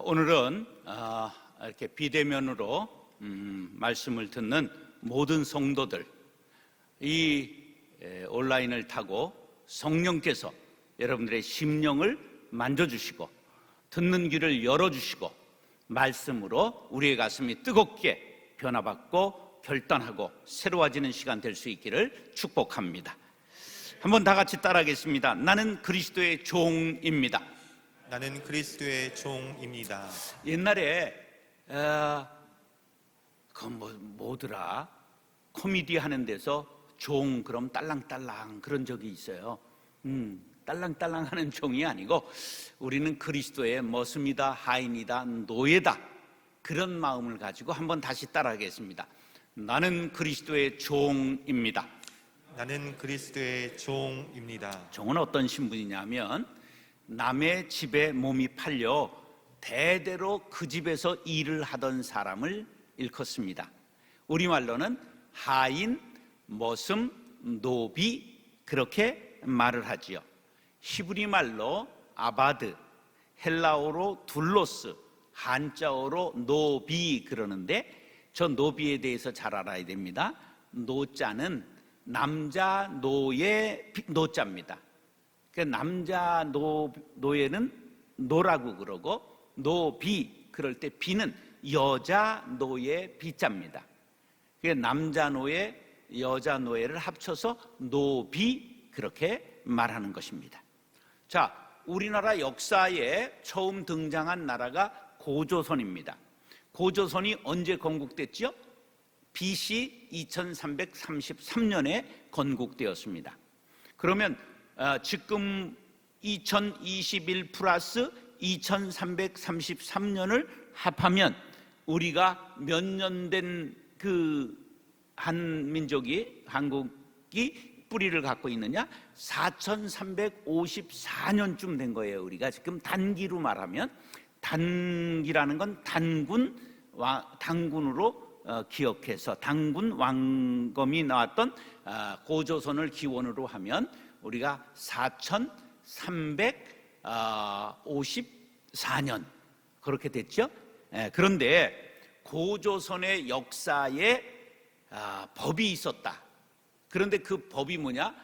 오늘은 이렇게 비대면으로 말씀을 듣는 모든 성도들, 이 온라인을 타고 성령께서 여러분들의 심령을 만져주시고 듣는 귀를 열어주시고 말씀으로 우리의 가슴이 뜨겁게 변화받고 결단하고 새로워지는 시간 될 수 있기를 축복합니다. 한번 다 같이 따라하겠습니다. 나는 그리스도의 종입니다. 나는 그리스도의 종입니다. 옛날에 뭐더라? 코미디 하는 데서 종 그럼 딸랑딸랑 그런 적이 있어요. 딸랑딸랑 하는 종이 아니고 우리는 그리스도의 머슴이다, 하인이다, 노예다, 그런 마음을 가지고 한번 다시 따라하겠습니다. 나는 그리스도의 종입니다. 나는 그리스도의 종입니다. 종은 어떤 신분이냐면 남의 집에 몸이 팔려 대대로 그 집에서 일을 하던 사람을 일컫습니다. 우리말로는 하인, 머슴, 노비 그렇게 말을 하지요. 히브리 말로 아바드, 헬라어로 둘로스, 한자어로 노비 그러는데 저 노비에 대해서 잘 알아야 됩니다. 노자는 남자 노예 노자입니다. 남자 노예는 노라고 그러고 노비 그럴 때 비는 여자 노예 비자입니다. 남자 노예, 여자 노예를 합쳐서 노비 그렇게 말하는 것입니다. 자, 우리나라 역사에 처음 등장한 나라가 고조선입니다. 고조선이 언제 건국됐죠? BC 2333년에 건국되었습니다. 그러면 지금 2021 플러스 2333년을 합하면 우리가 몇 년 된 그 한민족이 한국이 뿌리를 갖고 있느냐? 4354년쯤 된 거예요. 우리가 지금 단기로 말하면, 단기라는 건 단군으로 기억해서 당군 왕검이 나왔던 고조선을 기원으로 하면 우리가 4354년 그렇게 됐죠. 그런데 고조선의 역사에 법이 있었다. 그런데 그 법이 뭐냐?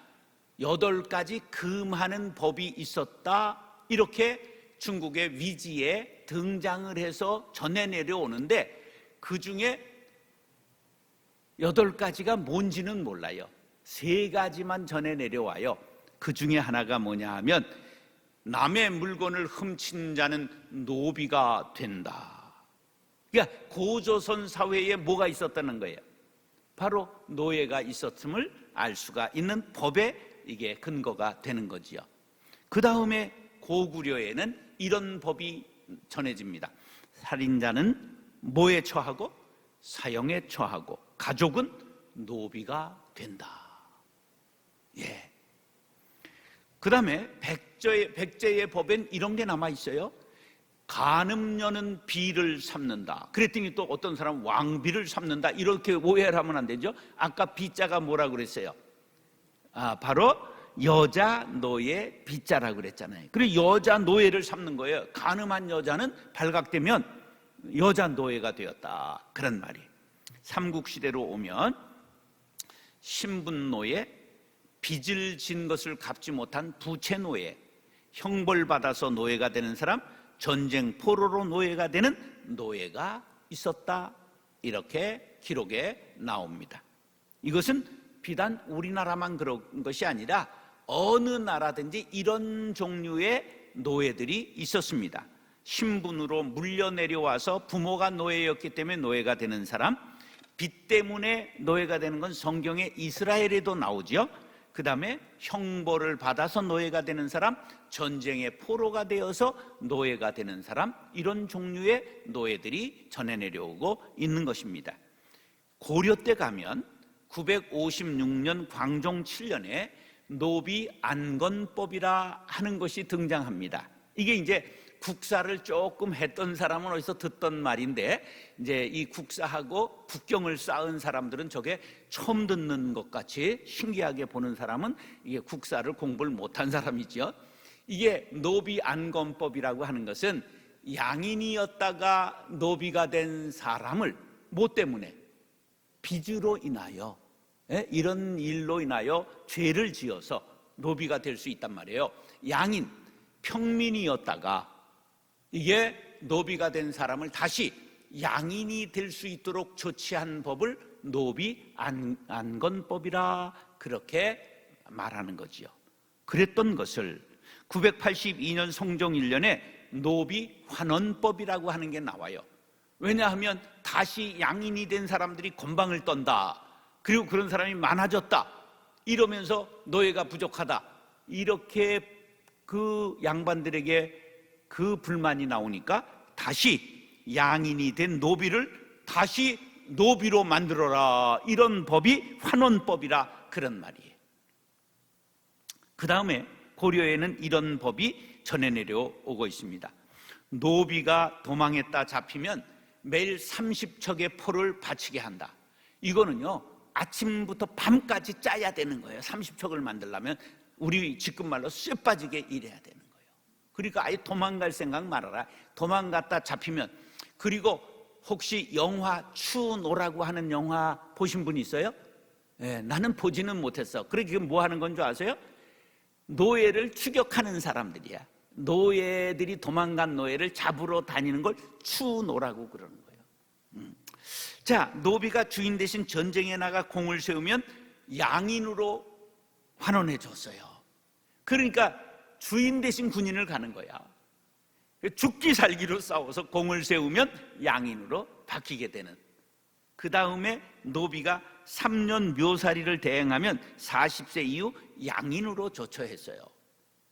8가지 금하는 법이 있었다. 이렇게 중국의 위지에 등장을 해서 전해 내려오는데 그 중에 8가지가 뭔지는 몰라요. 3가지만 전해 내려와요. 그 중에 하나가 뭐냐 하면 남의 물건을 훔친 자는 노비가 된다. 그러니까 고조선 사회에 뭐가 있었다는 거예요? 바로 노예가 있었음을 알 수가 있는 법에 이게 근거가 되는 거지요. 그 다음에 고구려에는 이런 법이 전해집니다. 살인자는 뭐에 처하고 사형에 처하고 가족은 노비가 된다. 예. 그 다음에 백제의 법엔 이런 게 남아 있어요. 간음녀는 비를 삼는다. 그랬더니 또 어떤 사람은 왕비를 삼는다. 이렇게 오해를 하면 안 되죠. 아까 비자가 뭐라고 그랬어요? 바로 여자 노예 비자라고 그랬잖아요. 그리고 여자 노예를 삼는 거예요. 간음한 여자는 발각되면 여자 노예가 되었다. 그런 말이. 삼국시대로 오면 신분노예, 빚을 진 것을 갚지 못한 부채노예, 형벌받아서 노예가 되는 사람, 전쟁 포로로 노예가 되는 노예가 있었다. 이렇게 기록에 나옵니다. 이것은 비단 우리나라만 그런 것이 아니라 어느 나라든지 이런 종류의 노예들이 있었습니다. 신분으로 물려 내려와서 부모가 노예였기 때문에 노예가 되는 사람, 빚 때문에 노예가 되는 건 성경에 이스라엘에도 나오죠. 그 다음에 형벌을 받아서 노예가 되는 사람, 전쟁의 포로가 되어서 노예가 되는 사람, 이런 종류의 노예들이 전해 내려오고 있는 것입니다. 고려 때 가면 956년 광종 7년에 노비 안건법이라 하는 것이 등장합니다. 이게 이제 국사를 조금 했던 사람은 어디서 듣던 말인데, 이제 이 국사하고 국경을 쌓은 사람들은 저게 처음 듣는 것 같이 신기하게 보는 사람은 이게 국사를 공부를 못한 사람이죠. 이게 노비 안건법이라고 하는 것은 양인이었다가 노비가 된 사람을 뭐 때문에? 빚으로 인하여, 이런 일로 인하여 죄를 지어서 노비가 될 수 있단 말이에요. 양인, 평민이었다가 이게 노비가 된 사람을 다시 양인이 될 수 있도록 조치한 법을 노비 안건법이라 그렇게 말하는 거지요. 그랬던 것을 982년 성종 1년에 노비 환원법이라고 하는 게 나와요. 왜냐하면 다시 양인이 된 사람들이 건방을 떤다, 그리고 그런 사람이 많아졌다 이러면서 노예가 부족하다, 이렇게 그 양반들에게 그 불만이 나오니까 다시 양인이 된 노비를 다시 노비로 만들어라, 이런 법이 환원법이라 그런 말이에요. 그 다음에 고려에는 이런 법이 전해 내려오고 있습니다. 노비가 도망했다 잡히면 매일 30척의 포를 바치게 한다. 이거는요, 아침부터 밤까지 짜야 되는 거예요. 30척을 만들려면 우리 지금 말로 쇠 빠지게 일해야 되는 거예요. 그러니까 아예 도망갈 생각 말아라. 도망갔다 잡히면. 그리고 혹시 영화 추노라고 하는 영화 보신 분 있어요? 나는 보지는 못했어. 그러니까 뭐 하는 건 줄 아세요? 노예를 추격하는 사람들이야. 노예들이 도망간 노예를 잡으러 다니는 걸 추노라고 그러는 거예요. 자, 노비가 주인 대신 전쟁에 나가 공을 세우면 양인으로 환원해 줬어요. 그러니까 주인 대신 군인을 가는 거야. 죽기 살기로 싸워서 공을 세우면 양인으로 바뀌게 되는. 그 다음에 노비가 3년 묘살이를 대행하면 40세 이후 양인으로 조처했어요.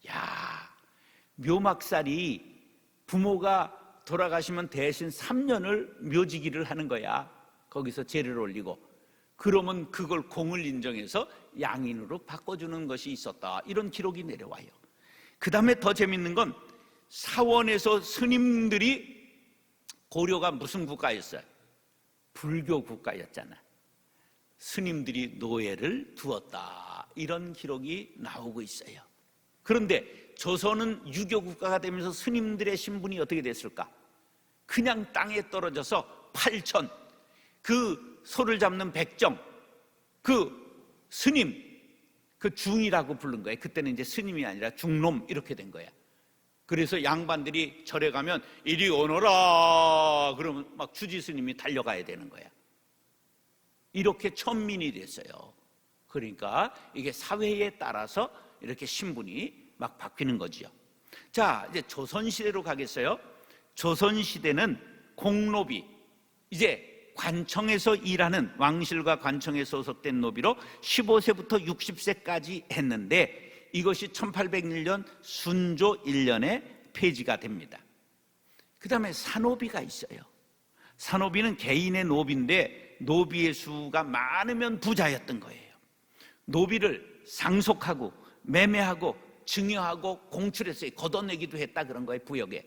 야, 묘막살이 부모가 돌아가시면 대신 3년을 묘지기를 하는 거야. 거기서 제를 올리고. 그러면 그걸 공을 인정해서 양인으로 바꿔주는 것이 있었다, 이런 기록이 내려와요. 그 다음에 더 재밌는 건 사원에서 스님들이, 고려가 무슨 국가였어요? 불교 국가였잖아. 스님들이 노예를 두었다, 이런 기록이 나오고 있어요. 그런데 조선은 유교 국가가 되면서 스님들의 신분이 어떻게 됐을까? 그냥 땅에 떨어져서 8천, 그 소를 잡는 백정, 그 스님, 그 중이라고 부른 거예요. 그때는 이제 스님이 아니라 중놈, 이렇게 된 거야. 그래서 양반들이 절에 가면 이리 오너라 그러면 막 주지 스님이 달려가야 되는 거야. 이렇게 천민이 됐어요. 그러니까 이게 사회에 따라서 이렇게 신분이 막 바뀌는 거지요. 자, 이제 조선시대로 가겠어요. 조선시대는 공노비, 이제 관청에서 일하는, 왕실과 관청에 소속된 노비로 15세부터 60세까지 했는데, 이것이 1801년 순조 1년에 폐지가 됩니다. 그 다음에 사노비가 있어요. 사노비는 개인의 노비인데 노비의 수가 많으면 부자였던 거예요. 노비를 상속하고 매매하고 증여하고 공출했어요. 걷어내기도 했다 그런 거예요, 부역에.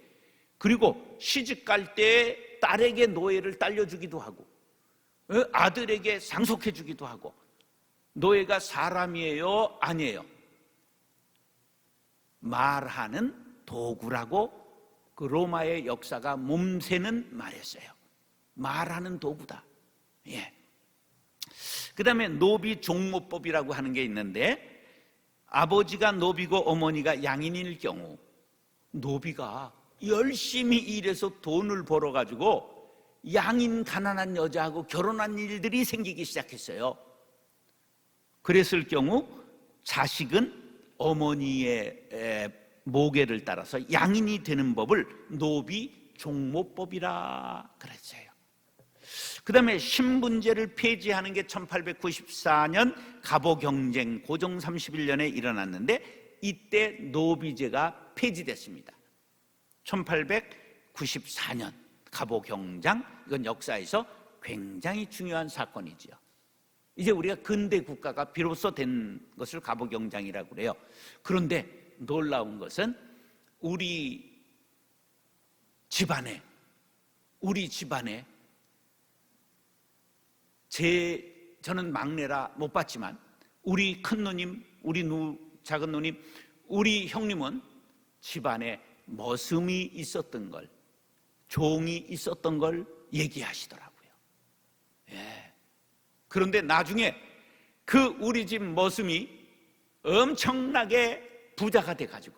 그리고 시집 갈 때 딸에게 노예를 딸려주기도 하고 아들에게 상속해주기도 하고. 노예가 사람이에요, 아니에요? 말하는 도구라고 그 로마의 역사가 몸새는 말했어요. 말하는 도구다. 예. 그 다음에 노비 종모법이라고 하는 게 있는데, 아버지가 노비고 어머니가 양인일 경우 노비가 열심히 일해서 돈을 벌어가지고 양인 가난한 여자하고 결혼한 일들이 생기기 시작했어요. 그랬을 경우 자식은 어머니의 모계를 따라서 양인이 되는 법을 노비 종모법이라 그랬어요. 그 다음에 신분제를 폐지하는 게 1894년 갑오경쟁 고종 31년에 일어났는데, 이때 노비제가 폐지됐습니다. 1894년 갑오경쟁, 이건 역사에서 굉장히 중요한 사건이지요. 이제 우리가 근대 국가가 비로소 된 것을 갑오경쟁이라고 그래요. 그런데 놀라운 것은 우리 집안에 저는 막내라 못 봤지만 우리 큰 누님, 우리 작은 누님, 우리 형님은 집안에 머슴이 있었던 걸 종이 있었던 걸 얘기하시더라고요. 예. 그런데 나중에 그 우리 집 머슴이 엄청나게 부자가 돼가지고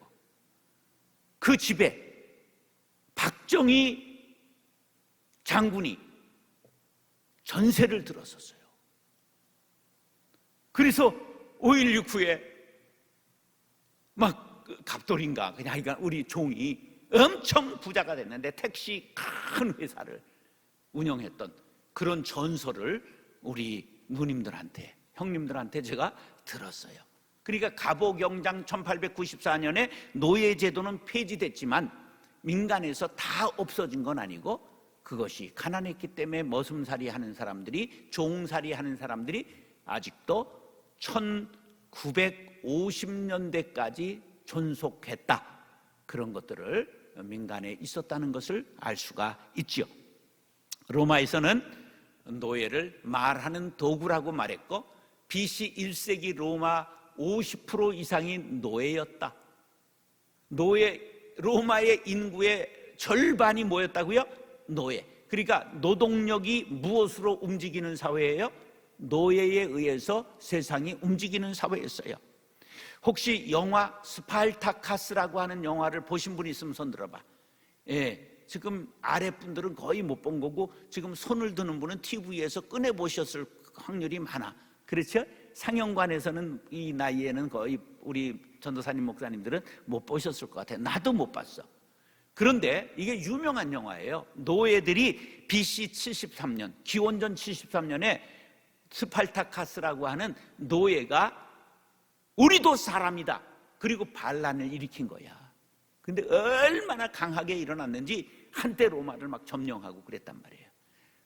그 집에 박정희 장군이 전세를 들었었어요. 그래서 5.16 후에 막 갑돌인가 그냥 우리 종이 엄청 부자가 됐는데 택시 큰 회사를 운영했던 그런 전설을 우리 누님들한테 형님들한테 제가 들었어요. 그러니까 갑오경장 1894년에 노예제도는 폐지됐지만 민간에서 다 없어진 건 아니고 그것이 가난했기 때문에 머슴살이 하는 사람들이 종살이 하는 사람들이 아직도 1950년대까지 존속했다. 그런 것들을 민간에 있었다는 것을 알 수가 있죠. 로마에서는 노예를 말하는 도구라고 말했고 BC 1세기 로마 50% 이상이 노예였다. 로마의 인구의 절반이 뭐였다고요? 노예. 그러니까 노동력이 무엇으로 움직이는 사회예요? 노예에 의해서 세상이 움직이는 사회였어요. 혹시 영화 스파르타카스라고 하는 영화를 보신 분 있으면 손 들어봐. 예, 지금 아랫분들은 거의 못 본 거고 지금 손을 드는 분은 TV에서 꺼내 보셨을 확률이 많아. 그렇죠? 상영관에서는 이 나이에는 거의 우리 전도사님 목사님들은 못 보셨을 것 같아요. 나도 못 봤어. 그런데 이게 유명한 영화예요. 노예들이 BC 73년 기원전 73년에 스파르타카스라고 하는 노예가 우리도 사람이다. 그리고 반란을 일으킨 거야. 근데 얼마나 강하게 일어났는지 한때 로마를 막 점령하고 그랬단 말이에요.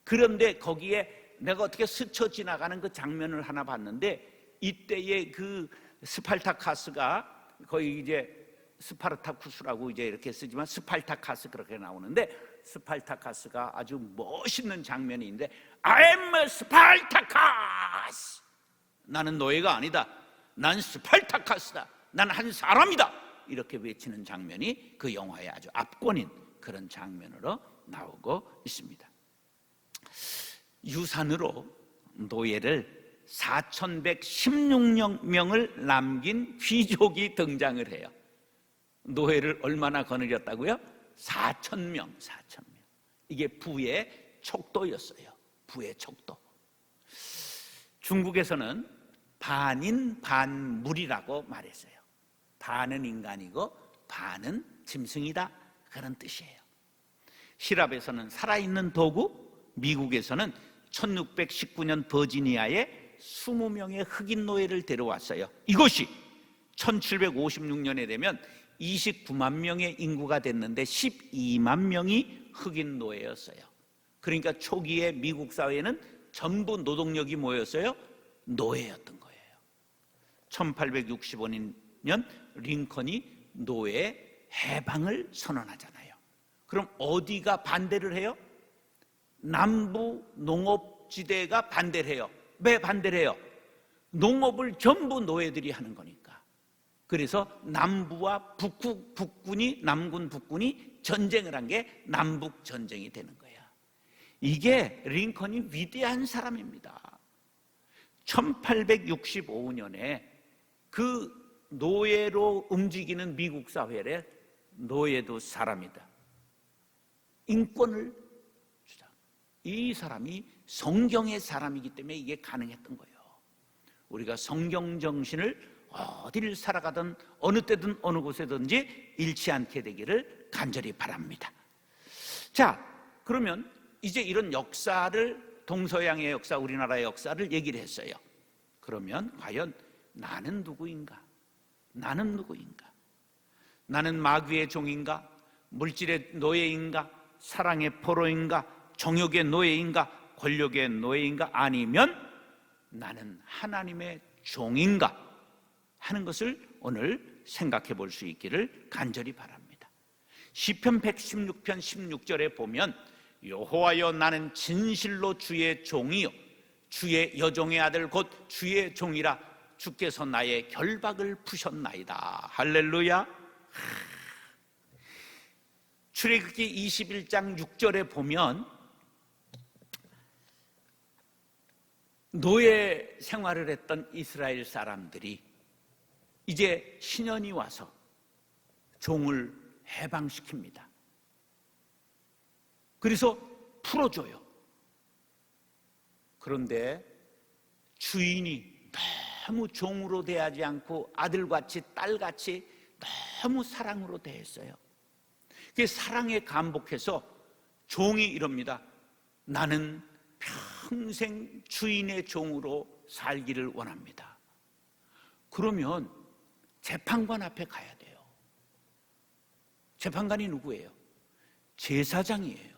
그런데 거기에 내가 어떻게 스쳐 지나가는 그 장면을 하나 봤는데 이때의 그 스파르타카스가 거의 이제 스파르타쿠스라고 이제 이렇게 쓰지만 스파르타카스 그렇게 나오는데 스파르타카스가 아주 멋있는 장면이 있는데 I'm a Spartacus. 나는 노예가 아니다. 난 스파르타카스다. 난 한 사람이다. 이렇게 외치는 장면이 그 영화의 아주 압권인 그런 장면으로 나오고 있습니다. 유산으로 노예를 4116명을 남긴 귀족이 등장을 해요. 노예를 얼마나 거느렸다고요? 4,000명. 이게 부의 척도였어요. 부의 척도. 중국에서는 반인 반물이라고 말했어요. 반은 인간이고 반은 짐승이다. 그런 뜻이에요.希腊에서는 살아있는 도구, 미국에서는 1619년 버지니아에 20명의 흑인 노예를 데려왔어요. 이것이 1756년에 되면 29만 명의 인구가 됐는데 12만 명이 흑인 노예였어요. 그러니까 초기에 미국 사회는 전부 노동력이 뭐였어요? 노예였던 거예요. 1865년 링컨이 노예 해방을 선언하잖아요. 그럼 어디가 반대를 해요? 남부 농업지대가 반대를 해요. 왜 반대를 해요? 농업을 전부 노예들이 하는 거니까. 그래서 남부와 북군이 남군 북군이 전쟁을 한 게 남북 전쟁이 되는 거야. 이게 링컨이 위대한 사람입니다. 1865년에 그 노예로 움직이는 미국 사회에 노예도 사람이다. 인권을 주자. 이 사람이 성경의 사람이기 때문에 이게 가능했던 거예요. 우리가 성경 정신을 어디를 살아가든 어느 때든 어느 곳에든지 잃지 않게 되기를 간절히 바랍니다. 자, 그러면 이제 이런 역사를 동서양의 역사, 우리나라의 역사를 얘기를 했어요. 그러면 과연 나는 누구인가? 나는 누구인가? 나는 마귀의 종인가? 물질의 노예인가? 사랑의 포로인가? 정욕의 노예인가? 권력의 노예인가? 아니면 나는 하나님의 종인가? 하는 것을 오늘 생각해 볼 수 있기를 간절히 바랍니다. 시편 116편 16절에 보면 여호와여 나는 진실로 주의 종이요 주의 여종의 아들 곧 주의 종이라 주께서 나의 결박을 푸셨나이다. 할렐루야. 출애굽기 21장 6절에 보면 노예 생활을 했던 이스라엘 사람들이 이제 신년이 와서 종을 해방시킵니다. 그래서 풀어줘요. 그런데 주인이 너무 종으로 대하지 않고 아들같이 딸같이 너무 사랑으로 대했어요. 그 사랑에 감복해서 종이 이럽니다. 나는 평생 주인의 종으로 살기를 원합니다. 그러면 재판관 앞에 가야 돼요. 재판관이 누구예요? 제사장이에요.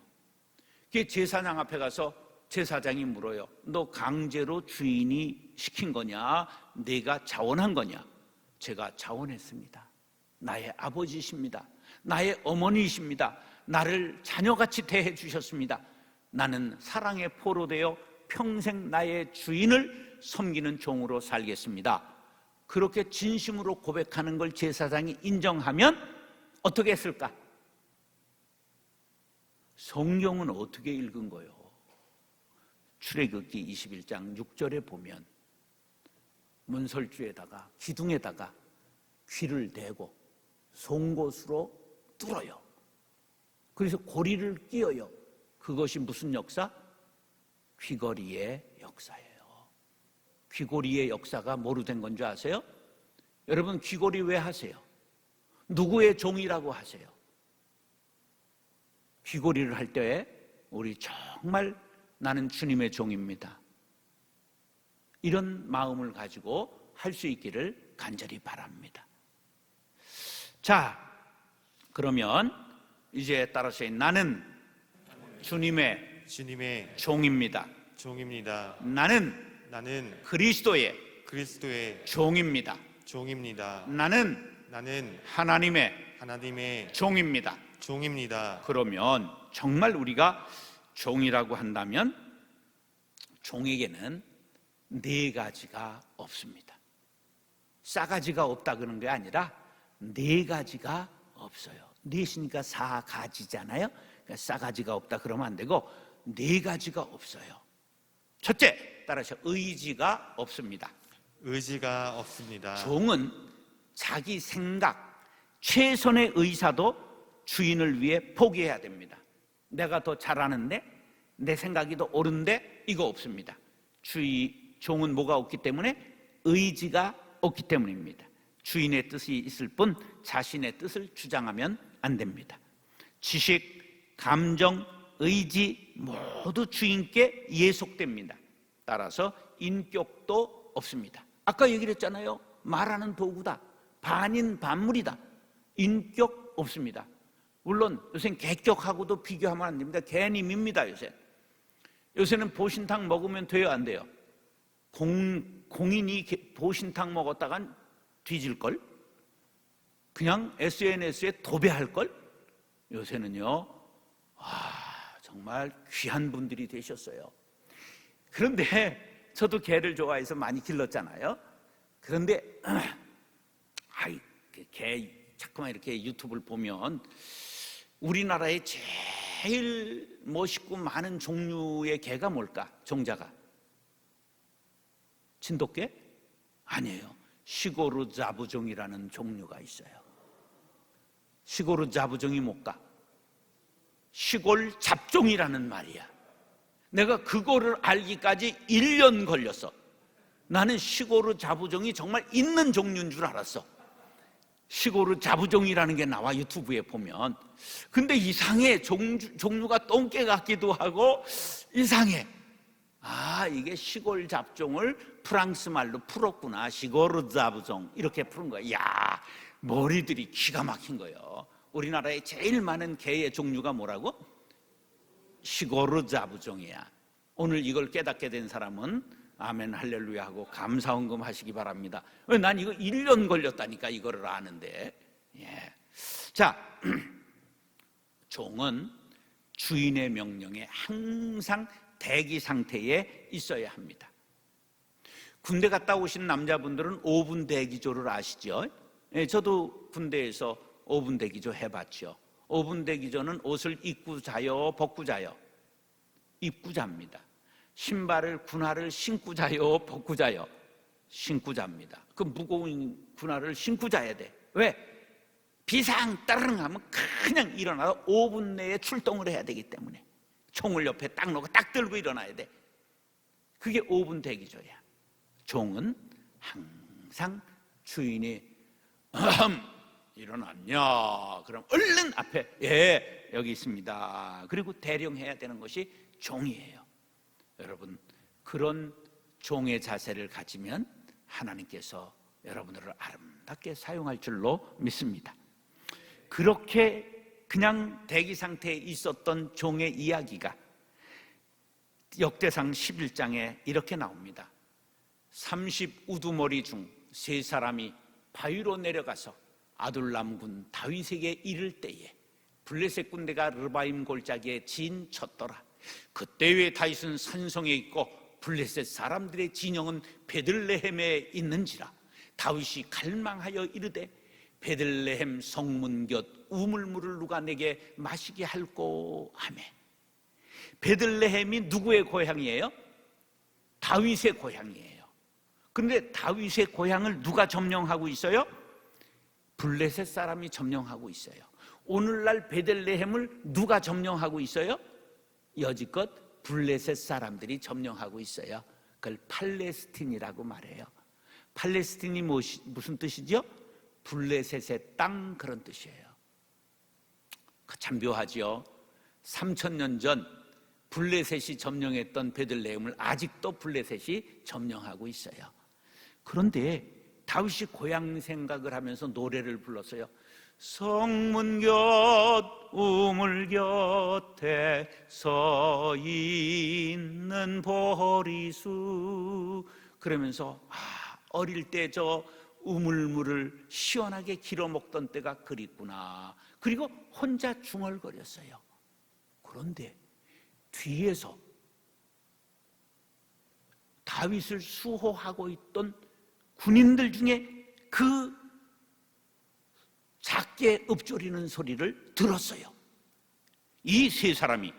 그 제사장 앞에 가서 제사장이 물어요. 너 강제로 주인이 시킨 거냐? 내가 자원한 거냐? 제가 자원했습니다. 나의 아버지십니다. 나의 어머니이십니다. 나를 자녀같이 대해 주셨습니다. 나는 사랑에 포로되어 평생 나의 주인을 섬기는 종으로 살겠습니다. 그렇게 진심으로 고백하는 걸 제사장이 인정하면 어떻게 했을까? 성경은 어떻게 읽은 거요? 출애굽기 21장 6절에 보면 문설주에다가 기둥에다가 귀를 대고 송곳으로 뚫어요. 그래서 고리를 끼워요. 그것이 무슨 역사? 귀걸이의 역사예요. 귀걸이의 역사가 뭐로 된 건 줄 아세요? 여러분, 귀걸이 왜 하세요? 누구의 종이라고 하세요? 귀걸이를 할 때 우리 정말 나는 주님의 종입니다. 이런 마음을 가지고 할 수 있기를 간절히 바랍니다. 자, 그러면 이제 따라서 나는 주님의 종입니다. 나는 그리스도의 종입니다. 나는 하나님의 종입니다. 그러면 정말 우리가 종이라고 한다면 종에게는 네 가지가 없습니다. 싸가지가 없다 그런 게 아니라 네 가지가 없어요. 넷이니까 4가지잖아요. 그러니까 싸가지가 없다 그러면 안 되고 네 가지가 없어요. 첫째, 따라서 의지가 없습니다. 종은 자기 생각, 최선의 의사도 주인을 위해 포기해야 됩니다. 내가 더 잘하는데, 내 생각이 더 옳은데, 이거 없습니다. 종은 뭐가 없기 때문에? 의지가 없기 때문입니다. 주인의 뜻이 있을 뿐 자신의 뜻을 주장하면 안 됩니다. 지식, 감정, 의지 모두 주인께 예속됩니다. 따라서 인격도 없습니다. 아까 얘기를 했잖아요. 말하는 도구다. 반인반물이다. 인격 없습니다. 물론 요새는 개격하고도 비교하면 안 됩니다. 개님입니다. 요새는 보신탕 먹으면 돼요, 안 돼요? 공인이 보신탕 먹었다간 뒤질걸? 그냥 SNS에 도배할걸? 요새는요, 정말 귀한 분들이 되셨어요. 그런데 저도 개를 좋아해서 많이 길렀잖아요. 그런데 개 자꾸만 이렇게 유튜브를 보면 우리나라에 제일 멋있고 많은 종류의 개가 뭘까? 종자가 진돗개? 아니에요. 시고르 자부종이라는 종류가 있어요. 시고르 자부종이 뭘까? 시골 잡종이라는 말이야. 내가 그거를 알기까지 1년 걸렸어. 나는 시고르 자부종이 정말 있는 종류인 줄 알았어. 시고르 자부종이라는 게 나와, 유튜브에 보면. 근데 이상해. 종류가 똥개 같기도 하고 이상해. 이게 시골 잡종을 프랑스 말로 풀었구나. 시고르 자부종 이렇게 푸른 거야. 야, 머리들이 기가 막힌 거예요. 우리나라에 제일 많은 개의 종류가 뭐라고? 시고르 자부종이야. 오늘 이걸 깨닫게 된 사람은 아멘 할렐루야 하고 감사헌금 하시기 바랍니다. 난 이거 1년 걸렸다니까, 이거를 아는데. 자, 종은 주인의 명령에 항상 대기 상태에 있어야 합니다. 군대 갔다 오신 남자분들은 5분 대기조를 아시죠? 저도 군대에서 5분 대기조 해봤죠. 5분 되기 전은 옷을 입고 자요, 벗고 자요? 입고 잡니다. 신발을, 군화를 신고 자요, 벗고 자요? 신고 잡니다. 그 무거운 군화를 신고 자야 돼. 왜? 비상 따르릉 하면 그냥 일어나서 5분 내에 출동을 해야 되기 때문에 총을 옆에 딱 놓고 딱 들고 일어나야 돼. 그게 5분 대기조야. 종은 항상 주인이 일어났냐? 그럼 얼른 앞에 예, 여기 있습니다. 그리고 대령해야 되는 것이 종이에요. 여러분, 그런 종의 자세를 가지면 하나님께서 여러분들을 아름답게 사용할 줄로 믿습니다. 그렇게 그냥 대기 상태에 있었던 종의 이야기가 역대상 11장에 이렇게 나옵니다. 30우두머리 중 3사람이 바위로 내려가서 아둘람군 다윗에게 이를 때에 블레셋 군대가 르바임 골짜기에 진쳤더라. 그때의 다윗은 산성에 있고 블레셋 사람들의 진영은 베들레헴에 있는지라. 다윗이 갈망하여 이르되 베들레헴 성문 곁 우물물을 누가 내게 마시게 할꼬 하매. 베들레헴이 누구의 고향이에요? 다윗의 고향이에요. 그런데 다윗의 고향을 누가 점령하고 있어요? 블레셋 사람이 점령하고 있어요. 오늘날 베들레헴을 누가 점령하고 있어요? 여지껏 블레셋 사람들이 점령하고 있어요. 그걸 팔레스틴이라고 말해요. 팔레스틴이 무슨 뜻이죠? 블레셋의 땅, 그런 뜻이에요. 참 묘하지요. 3000년 전 블레셋이 점령했던 베들레헴을 아직도 블레셋이 점령하고 있어요. 그런데 다윗이 고향 생각을 하면서 노래를 불렀어요. 성문 곁 우물 곁에 서 있는 보리수. 그러면서 어릴 때 저 우물물을 시원하게 길어 먹던 때가 그립구나. 그리고 혼자 중얼거렸어요. 그런데 뒤에서 다윗을 수호하고 있던 군인들 중에 그 작게 읊조리는 소리를 들었어요. 이 3사람이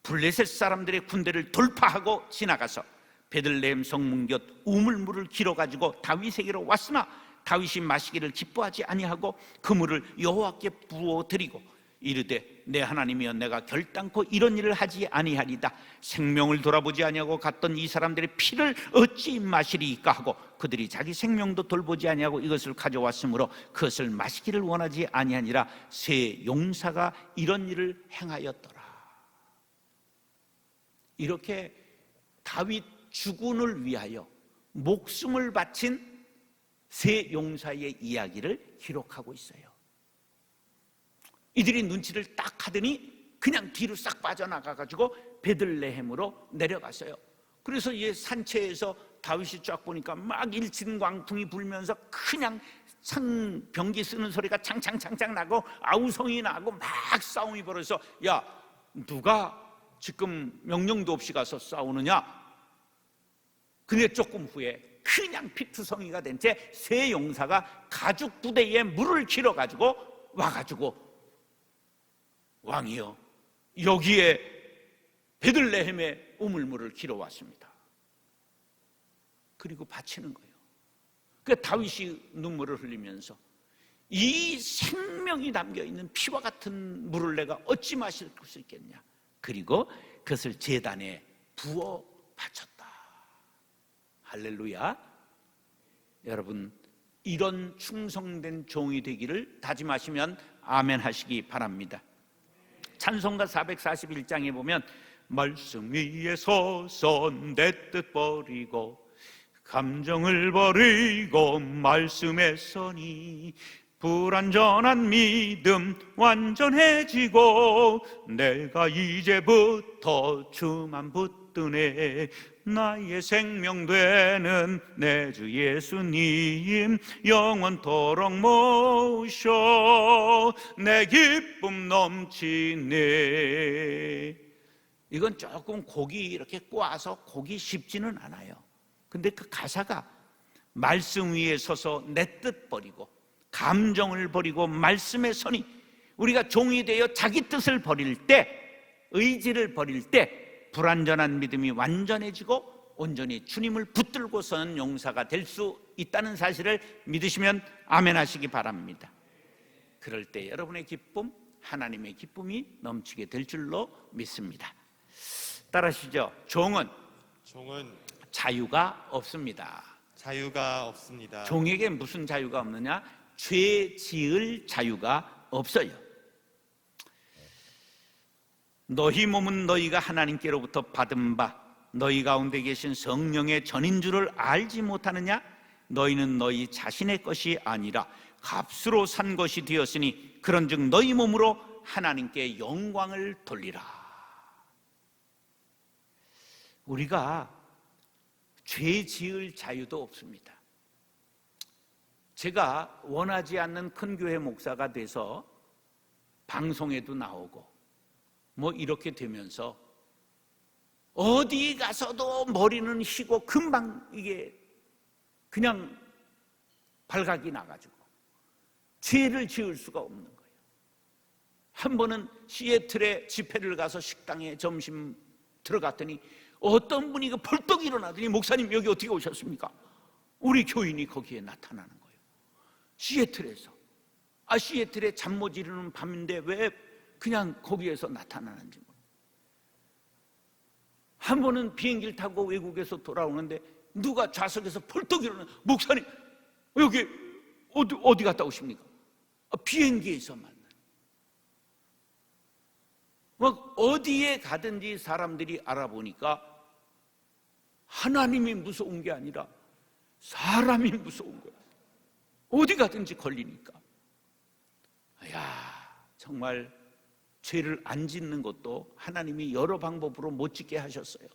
블레셋 사람들의 군대를 돌파하고 지나가서 베들레헴 성문 곁 우물물을 길어가지고 다윗에게로 왔으나 다윗이 마시기를 기뻐하지 아니하고 그 물을 여호와께 부어드리고 이르되 내 하나님이여 내가 결단코 이런 일을 하지 아니하리다. 생명을 돌아보지 아니하고 갔던 이 사람들의 피를 어찌 마시리이까 하고 그들이 자기 생명도 돌보지 아니하고 이것을 가져왔으므로 그것을 마시기를 원하지 아니하니라. 새 용사가 이런 일을 행하였더라. 이렇게 다윗 주군을 위하여 목숨을 바친 새 용사의 이야기를 기록하고 있어요. 이들이 눈치를 딱 하더니 그냥 뒤로 싹 빠져나가가지고 베들레헴으로 내려갔어요. 그래서 이 산채에서 다윗이 쫙 보니까 막 일진광풍이 불면서 그냥 병기 쓰는 소리가 창창창창 나고 아우성이 나고 막 싸움이 벌어서 야, 누가 지금 명령도 없이 가서 싸우느냐? 근데 조금 후에 그냥 피투성이가 된 채 새 용사가 가죽 부대에 물을 길어가지고 와가지고 왕이여 여기에 베들레헴에 우물물을 길어왔습니다. 그리고 바치는 거예요. 그 다윗이 눈물을 흘리면서 이 생명이 담겨있는 피와 같은 물을 내가 어찌 마실 수 있겠냐. 그리고 그것을 제단에 부어 바쳤다. 할렐루야. 여러분, 이런 충성된 종이 되기를 다짐하시면 아멘 하시기 바랍니다. 찬송가 441장에 보면 말씀 위에 서서 내 뜻 버리고 감정을 버리고 말씀에 서니 불완전한 믿음 완전해지고 내가 이제부터 주만 붙드네. 나의 생명 되는 내 주 예수님 영원토록 모셔 내 기쁨 넘치네. 이건 조금 곡이 이렇게 꼬아서 곡이 쉽지는 않아요. 근데 그 가사가 말씀 위에 서서 내 뜻 버리고 감정을 버리고 말씀에 서니 우리가 종이 되어 자기 뜻을 버릴 때, 의지를 버릴 때 불완전한 믿음이 완전해지고 온전히 주님을 붙들고 서는 용사가 될 수 있다는 사실을 믿으시면 아멘 하시기 바랍니다. 그럴 때 여러분의 기쁨, 하나님의 기쁨이 넘치게 될 줄로 믿습니다. 따라하시죠. 종은 자유가 없습니다. 자유가 없습니다. 종에게 무슨 자유가 없느냐? 죄 지을 자유가 없어요. 너희 몸은 너희가 하나님께로부터 받은 바 너희 가운데 계신 성령의 전인 줄을 알지 못하느냐? 너희는 너희 자신의 것이 아니라 값으로 산 것이 되었으니 그런즉 너희 몸으로 하나님께 영광을 돌리라. 우리가 죄 지을 자유도 없습니다. 제가 원하지 않는 큰 교회 목사가 돼서 방송에도 나오고 뭐 이렇게 되면서 어디 가서도 머리는 희고 금방 이게 그냥 발각이 나가지고 죄를 지을 수가 없는 거예요. 한 번은 시애틀에 집회를 가서 식당에 점심 들어갔더니 어떤 분이 벌떡 일어나더니 목사님 여기 어떻게 오셨습니까? 우리 교인이 거기에 나타나는 거예요. 시애틀에서. 시애틀에 잠 못 이루는 밤인데 왜 그냥 거기에서 나타나는지 모르겠어요. 한 번은 비행기를 타고 외국에서 돌아오는데 누가 좌석에서 벌떡 일어나 목사님 여기 어디 갔다 오십니까? 비행기에서 만나요. 막 어디에 가든지 사람들이 알아보니까 하나님이 무서운 게 아니라 사람이 무서운 거야. 어디 가든지 걸리니까. 정말 죄를 안 짓는 것도 하나님이 여러 방법으로 못 짓게 하셨어요.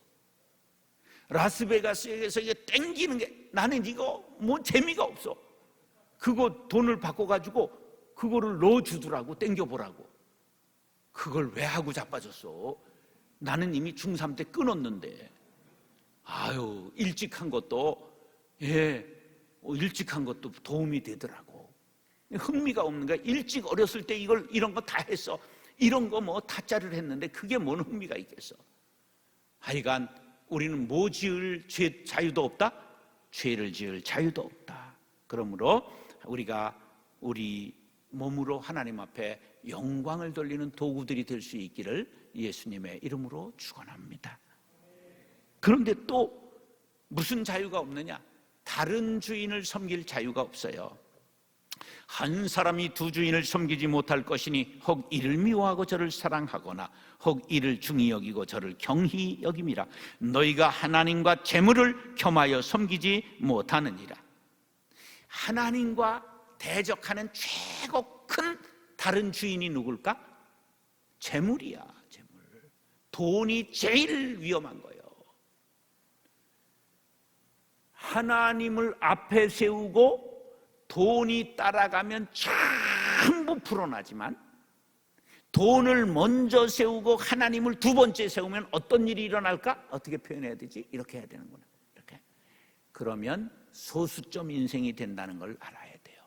라스베가스에서 이게 땡기는 게 나는 이거 뭐 재미가 없어. 그거 돈을 바꿔가지고 그거를 넣어주더라고. 땡겨보라고. 그걸 왜 하고 자빠졌어? 나는 이미 중3 때 끊었는데. 일찍 한 것도 일찍 한 것도 도움이 되더라고. 흥미가 없는 거야. 일찍 어렸을 때 이런 거 다 했어. 이런 거 뭐 타짜를 했는데 그게 뭔 흥미가 있겠어? 하여간 우리는 뭐 지을 자유도 없다? 죄를 지을 자유도 없다. 그러므로 우리가 우리 몸으로 하나님 앞에 영광을 돌리는 도구들이 될 수 있기를 예수님의 이름으로 축원합니다. 그런데 또 무슨 자유가 없느냐? 다른 주인을 섬길 자유가 없어요. 한 사람이 두 주인을 섬기지 못할 것이니 혹 이를 미워하고 저를 사랑하거나 혹 이를 중히 여기고 저를 경히 여김이라. 너희가 하나님과 재물을 겸하여 섬기지 못하느니라. 하나님과 대적하는 최고 큰 다른 주인이 누굴까? 재물이야. 재물. 돈이 제일 위험한 거예요. 하나님을 앞에 세우고 돈이 따라가면 전부 풀어나지만 돈을 먼저 세우고 하나님을 두 번째 세우면 어떤 일이 일어날까? 어떻게 표현해야 되지? 이렇게 해야 되는구나. 이렇게. 그러면 소수점 인생이 된다는 걸 알아야 돼요.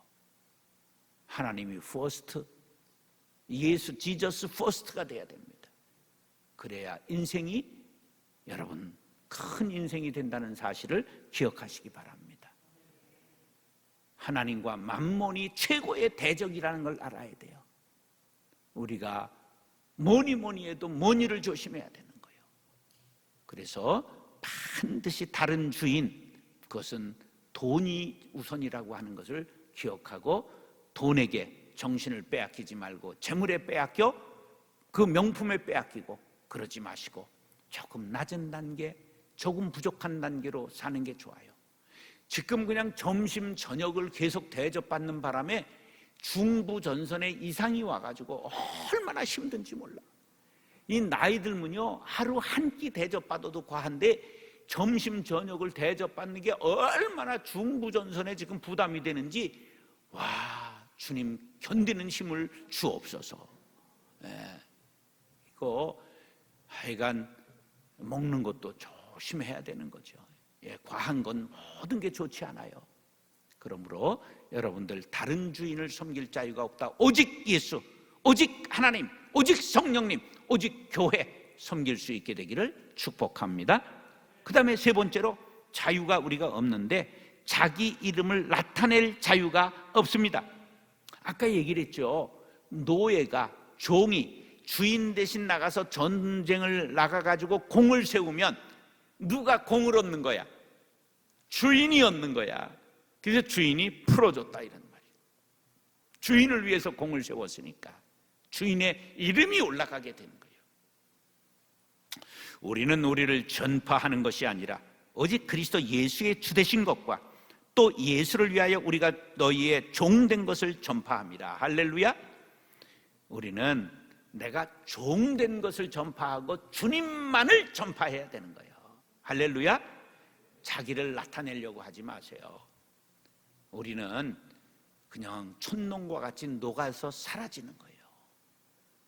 하나님이 first, 지저스 first가 돼야 됩니다. 그래야 인생이 여러분 큰 인생이 된다는 사실을 기억하시기 바랍니다. 하나님과 만몬이 최고의 대적이라는 걸 알아야 돼요. 우리가 뭐니 해도 money를 조심해야 되는 거예요. 그래서 반드시 다른 주인, 그것은 돈이 우선이라고 하는 것을 기억하고 돈에게 정신을 빼앗기지 말고 재물에 빼앗겨 그 명품에 빼앗기고 그러지 마시고 조금 낮은 단계, 조금 부족한 단계로 사는 게 좋아요. 지금 그냥 점심 저녁을 계속 대접받는 바람에 중부 전선에 이상이 와가지고 얼마나 힘든지 몰라. 이 나이 들면요 하루 한 끼 대접받아도 과한데 점심 저녁을 대접받는 게 얼마나 중부 전선에 지금 부담이 되는지 주님 견디는 힘을 주옵소서. 이거 하여간 먹는 것도 조심해야 되는 거죠. 과한 건 모든 게 좋지 않아요. 그러므로 여러분들 다른 주인을 섬길 자유가 없다. 오직 예수, 오직 하나님, 오직 성령님, 오직 교회 섬길 수 있게 되기를 축복합니다. 그 다음에 세 번째로, 자유가 우리가 없는데 자기 이름을 나타낼 자유가 없습니다. 아까 얘기를 했죠. 노예가, 종이 주인 대신 나가서 전쟁을 나가가지고 공을 세우면 누가 공을 얻는 거야? 주인이 얻는 거야. 그래서 주인이 풀어줬다 이런 말이에요. 주인을 위해서 공을 세웠으니까 주인의 이름이 올라가게 되는 거예요. 우리는 우리를 전파하는 것이 아니라 오직 그리스도 예수의 주되신 것과 또 예수를 위하여 우리가 너희의 종된 것을 전파합니다. 할렐루야. 우리는 내가 종된 것을 전파하고 주님만을 전파해야 되는 거예요. 할렐루야. 자기를 나타내려고 하지 마세요. 우리는 그냥 촌농과 같이 녹아서 사라지는 거예요.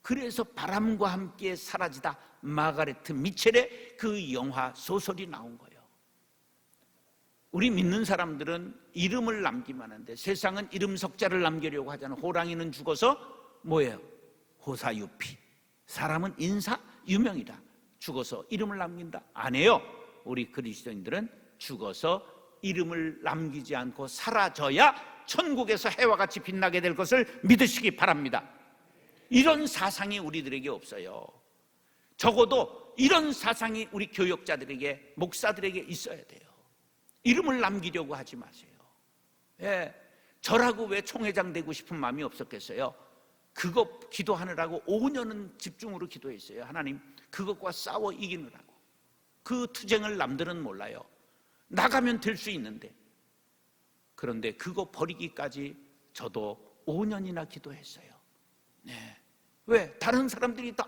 그래서 바람과 함께 사라지다 마가레트 미첼의 그 영화 소설이 나온 거예요. 우리 믿는 사람들은 이름을 남기만 하는데 세상은 이름 석자를 남기려고 하잖아요. 호랑이는 죽어서 뭐예요? 호사유피. 사람은 인사 유명이다. 죽어서 이름을 남긴다. 안 해요. 우리 그리스도인들은 죽어서 이름을 남기지 않고 사라져야 천국에서 해와 같이 빛나게 될 것을 믿으시기 바랍니다. 이런 사상이 우리들에게 없어요. 적어도 이런 사상이 우리 교역자들에게, 목사들에게 있어야 돼요. 이름을 남기려고 하지 마세요. 예, 저라고 왜 총회장 되고 싶은 마음이 없었겠어요? 그거 기도하느라고 5년은 집중으로 기도했어요. 하나님, 그것과 싸워 이기느라고. 그 투쟁을 남들은 몰라요. 나가면 될 수 있는데. 그런데 그거 버리기까지 저도 5년이나 기도했어요. 네. 왜? 다른 사람들이 다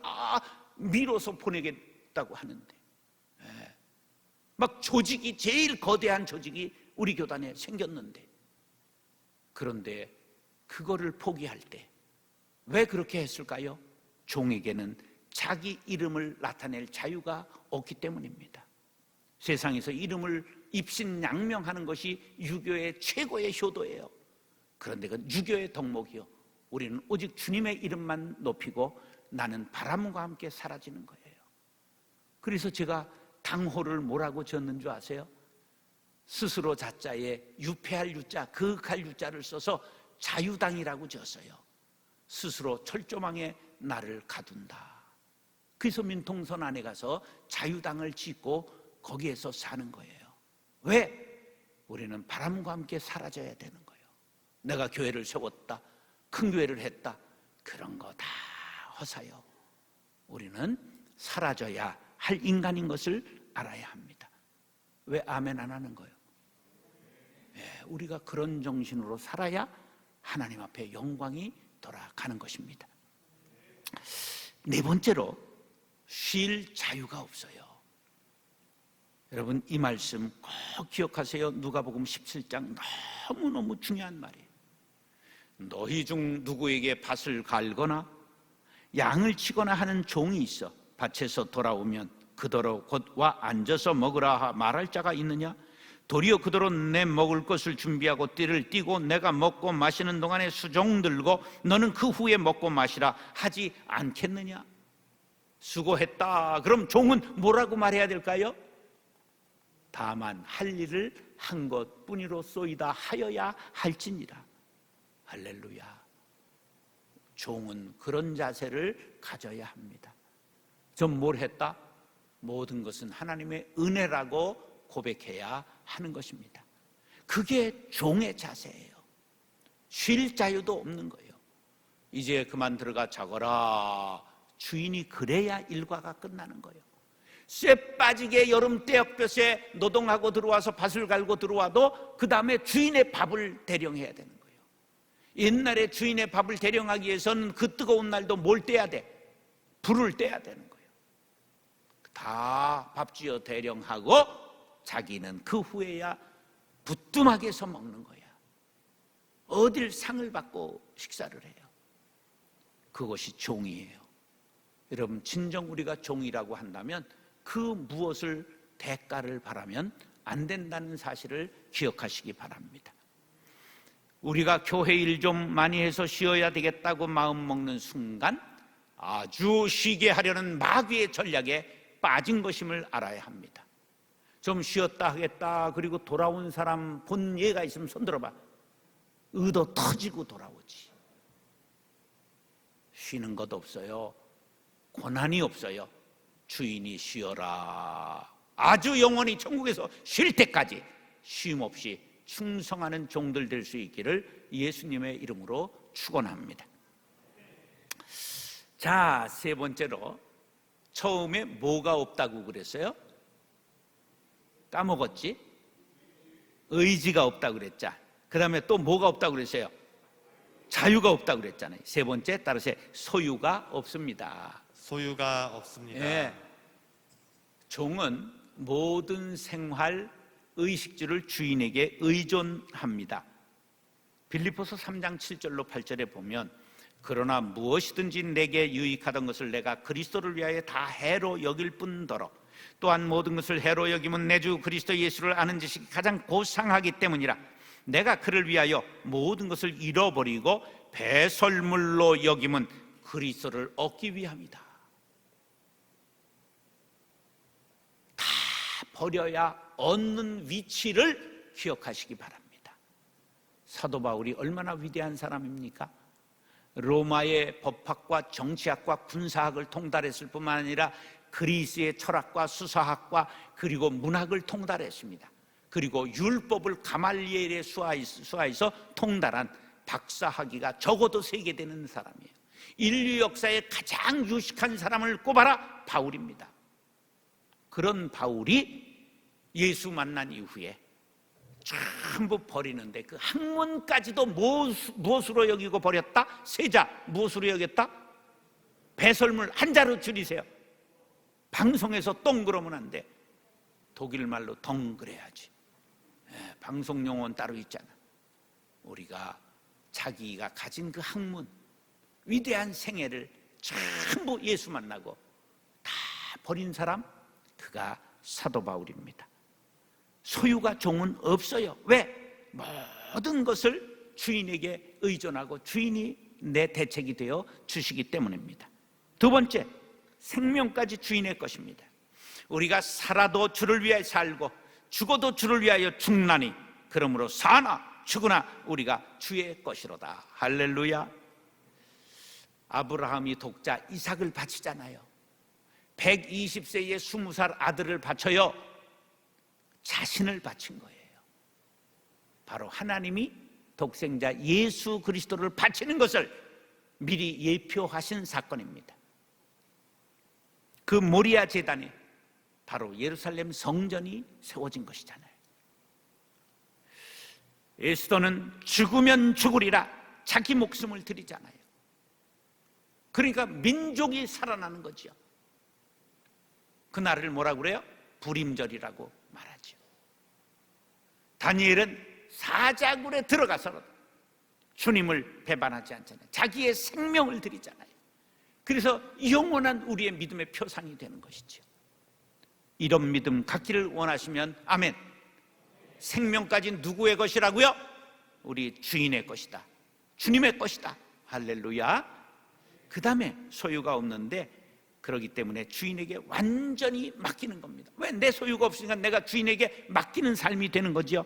밀어서 보내겠다고 하는데, 네. 막 조직이, 제일 거대한 조직이 우리 교단에 생겼는데, 그런데 그거를 포기할 때 왜 그렇게 했을까요? 종에게는 자기 이름을 나타낼 자유가 없기 때문입니다. 세상에서 이름을 입신양명하는 것이 유교의 최고의 효도예요. 그런데 그건 유교의 덕목이요. 우리는 오직 주님의 이름만 높이고 나는 바람과 함께 사라지는 거예요. 그래서 제가 당호를 뭐라고 지었는 줄 아세요? 스스로 자자에 유폐할 유자, 거역할 유자를 써서 자유당이라고 지었어요. 스스로 철조망에 나를 가둔다. 그래서 민통선 안에 가서 자유당을 짓고 거기에서 사는 거예요. 왜? 우리는 바람과 함께 사라져야 되는 거예요. 내가 교회를 세웠다, 큰 교회를 했다, 그런 거 다 허사요. 우리는 사라져야 할 인간인 것을 알아야 합니다. 왜 아멘 안 하는 거예요? 우리가 그런 정신으로 살아야 하나님 앞에 영광이 돌아가는 것입니다. 네 번째로, 쉴 자유가 없어요. 여러분, 이 말씀 꼭 기억하세요. 누가복음 17장 너무너무 중요한 말이에요. 너희 중 누구에게 밭을 갈거나 양을 치거나 하는 종이 있어 밭에서 돌아오면 그더러 곧 와 앉아서 먹으라 말할 자가 있느냐? 도리어 그더러 내 먹을 것을 준비하고 띠를 띠고 내가 먹고 마시는 동안에 수종 들고 너는 그 후에 먹고 마시라 하지 않겠느냐? 수고했다. 그럼 종은 뭐라고 말해야 될까요? 다만 할 일을 한 것뿐이로소이다 하여야 할지니라. 할렐루야. 종은 그런 자세를 가져야 합니다. 전 뭘 했다? 모든 것은 하나님의 은혜라고 고백해야 하는 것입니다. 그게 종의 자세예요. 쉴 자유도 없는 거예요. 이제 그만 들어가 자거라. 주인이 그래야 일과가 끝나는 거예요. 쇠 빠지게 여름 떼역볕에 노동하고 들어와서 밭을 갈고 들어와도 그 다음에 주인의 밥을 대령해야 되는 거예요. 옛날에 주인의 밥을 대령하기 위해서는 그 뜨거운 날도 뭘 떼야 돼? 불을 떼야 되는 거예요. 다 밥지어 대령하고 자기는 그 후에야 부뚜막에서 먹는 거야. 어딜 상을 받고 식사를 해요. 그것이 종이에요. 여러분, 진정 우리가 종이라고 한다면 그 무엇을 대가를 바라면 안 된다는 사실을 기억하시기 바랍니다. 우리가 교회 일 좀 많이 해서 쉬어야 되겠다고 마음 먹는 순간 아주 쉬게 하려는 마귀의 전략에 빠진 것임을 알아야 합니다. 좀 쉬었다 하겠다 그리고 돌아온 사람 본 예가 있으면 손 들어봐. 의도 터지고 돌아오지. 쉬는 것 없어요. 고난이 없어요. 주인이 쉬어라. 아주 영원히 천국에서 쉴 때까지 쉼 없이 충성하는 종들 될 수 있기를 예수님의 이름으로 축원합니다. 자, 세 번째로 처음에 뭐가 없다고 그랬어요? 까먹었지? 의지가 없다고 그랬자. 그 다음에 또 뭐가 없다고 그랬어요? 자유가 없다고 그랬잖아요. 세 번째 따라서 소유가 없습니다. 소유가 없습니다. 네. 종은 모든 생활 의식주를 주인에게 의존합니다. 빌립보서 3장 7절로 8절에 보면 그러나 무엇이든지 내게 유익하던 것을 내가 그리스도를 위하여 다 해로 여길 뿐더러 또한 모든 것을 해로 여기면 내 주 그리스도 예수를 아는 지식이 가장 고상하기 때문이라. 내가 그를 위하여 모든 것을 잃어버리고 배설물로 여기면 그리스도를 얻기 위함이다. 다 버려야 얻는 위치를 기억하시기 바랍니다. 사도 바울이 얼마나 위대한 사람입니까? 로마의 법학과 정치학과 군사학을 통달했을 뿐만 아니라 그리스의 철학과 수사학과 그리고 문학을 통달했습니다. 그리고 율법을 가말리엘의 수하에서 통달한 박사학위가 적어도 3개 되는 사람이에요. 인류 역사에 가장 유식한 사람을 꼽아라. 바울입니다. 그런 바울이 예수 만난 이후에 전부 버리는데 그 학문까지도 무엇으로 여기고 버렸다? 세자. 무엇으로 여겼다? 배설물 한 자로 줄이세요. 방송에서 똥 그러면 안 돼. 독일 말로 덩 그래야지. 방송 용어는 따로 있잖아. 우리가 자기가 가진 그 학문, 위대한 생애를 전부 예수 만나고 다 버린 사람, 그가 사도 바울입니다. 소유가 종은 없어요. 왜? 모든 것을 주인에게 의존하고 주인이 내 대책이 되어 주시기 때문입니다. 두 번째, 생명까지 주인의 것입니다. 우리가 살아도 주를 위하여 살고 죽어도 주를 위하여 죽나니 그러므로 사나 죽으나 우리가 주의 것이로다. 할렐루야. 아브라함이 독자 이삭을 바치잖아요. 120세에 20살 아들을 바쳐요. 자신을 바친 거예요. 바로 하나님이 독생자 예수 그리스도를 바치는 것을 미리 예표하신 사건입니다. 그 모리아 제단에 바로 예루살렘 성전이 세워진 것이잖아요. 에스더는 죽으면 죽으리라 자기 목숨을 드리잖아요. 그러니까 민족이 살아나는 거죠. 그날을 뭐라고 그래요? 불임절이라고 말하죠. 다니엘은 사자굴에 들어가서 주님을 배반하지 않잖아요. 자기의 생명을 드리잖아요. 그래서 영원한 우리의 믿음의 표상이 되는 것이죠. 이런 믿음 갖기를 원하시면 아멘. 생명까지 누구의 것이라고요? 우리 주인의 것이다. 주님의 것이다. 할렐루야. 그 다음에 소유가 없는데 그렇기 때문에 주인에게 완전히 맡기는 겁니다. 왜? 내 소유가 없으니까 내가 주인에게 맡기는 삶이 되는 거죠.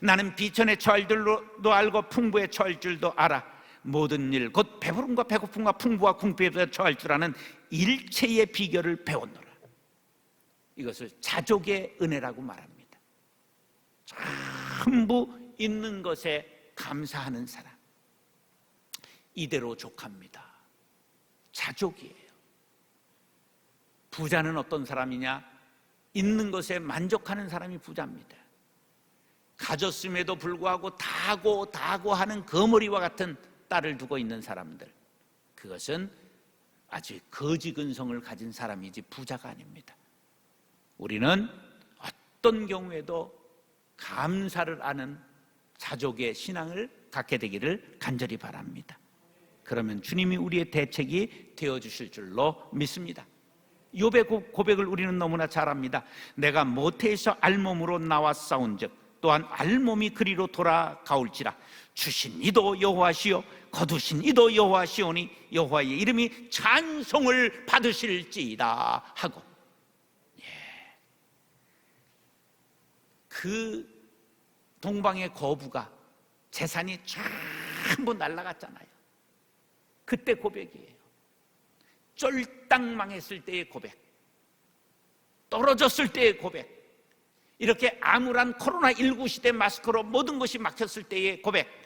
나는 비천에 처할 줄도 알고 풍부에 처할 줄도 알아. 모든 일 곧 배부름과 배고픔과 풍부와 궁핍에 처할 줄 아는 일체의 비결을 배웠노라. 이것을 자족의 은혜라고 말합니다. 전부 있는 것에 감사하는 사람, 이대로 족합니다. 자족이에요. 부자는 어떤 사람이냐? 있는 것에 만족하는 사람이 부자입니다. 가졌음에도 불구하고 다고 하는 거머리와 같은 딸을 두고 있는 사람들, 그것은 아주 거지 근성을 가진 사람이지 부자가 아닙니다. 우리는 어떤 경우에도 감사를 아는 자족의 신앙을 갖게 되기를 간절히 바랍니다. 그러면 주님이 우리의 대책이 되어주실 줄로 믿습니다. 욥의 고백을 우리는 너무나 잘 압니다. 내가 모태에서 알몸으로 나와 싸운즉 또한 알몸이 그리로 돌아가올지라 주신 이도 여호와시요 거두신 이도 여호와시오니 여호와의 이름이 찬송을 받으실지이다 하고, 그 동방의 거부가 재산이 전부 날아갔잖아요. 그때 고백이에요. 쫄딱 망했을 때의 고백, 떨어졌을 때의 고백, 이렇게 암울한 코로나19 시대 마스크로 모든 것이 막혔을 때의 고백,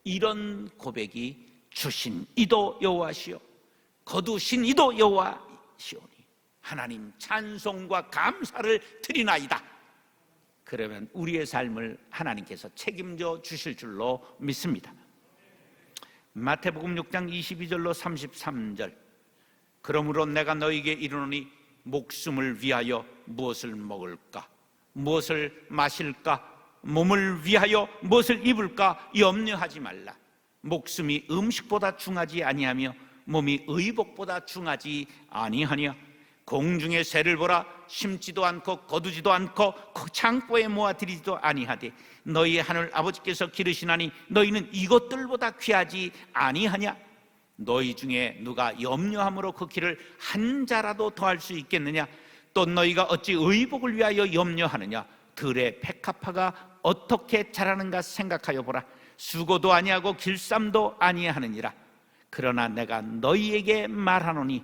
이런 고백이 주신 이도 여호와시요 거두신 이도 여호와시오니 하나님 찬송과 감사를 드리나이다. 그러면 우리의 삶을 하나님께서 책임져 주실 줄로 믿습니다. 마태복음 6장 22절로 33절, 그러므로 내가 너희에게 이르노니 목숨을 위하여 무엇을 먹을까, 무엇을 마실까, 몸을 위하여 무엇을 입을까 염려하지 말라. 목숨이 음식보다 중하지 아니하며 몸이 의복보다 중하지 아니하냐. 공중의 새를 보라. 심지도 않고 거두지도 않고 창고에 모아들이지도 아니하되 너희 하늘 아버지께서 기르시나니 너희는 이것들보다 귀하지 아니하냐. 너희 중에 누가 염려함으로 그 길을 한 자라도 더할 수 있겠느냐. 또 너희가 어찌 의복을 위하여 염려하느냐. 들의 백합화가 어떻게 자라는가 생각하여 보라. 수고도 아니하고 길쌈도 아니하느니라. 그러나 내가 너희에게 말하노니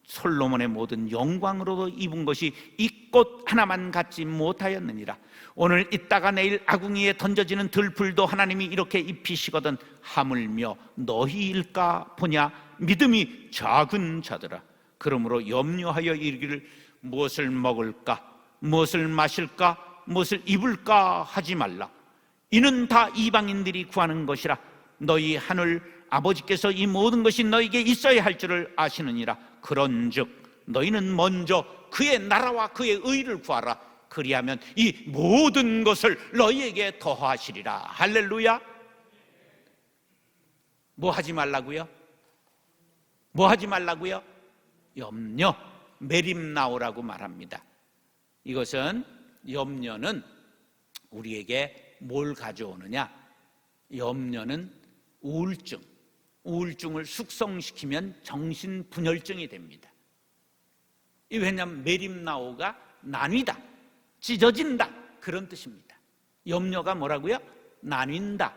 솔로몬의 모든 영광으로도 입은 것이 이 꽃 하나만 갖지 못하였느니라. 오늘 있다가 내일 아궁이에 던져지는 들풀도 하나님이 이렇게 입히시거든 하물며 너희일까 보냐. 믿음이 작은 자들아, 그러므로 염려하여 이르기를 무엇을 먹을까, 무엇을 마실까, 무엇을 입을까 하지 말라. 이는 다 이방인들이 구하는 것이라. 너희 하늘 아버지께서 이 모든 것이 너희에게 있어야 할 줄을 아시느니라. 그런즉 너희는 먼저 그의 나라와 그의 의를 구하라. 그리하면 이 모든 것을 너희에게 더하시리라. 할렐루야. 뭐 하지 말라고요? 뭐 하지 말라고요? 염려, 메림나오라고 말합니다. 이것은, 염려는 우리에게 뭘 가져오느냐? 염려는 우울증을 숙성시키면 정신분열증이 됩니다. 왜냐하면 메림나오가 나뉘다, 찢어진다, 그런 뜻입니다. 염려가 뭐라고요? 나뉜다,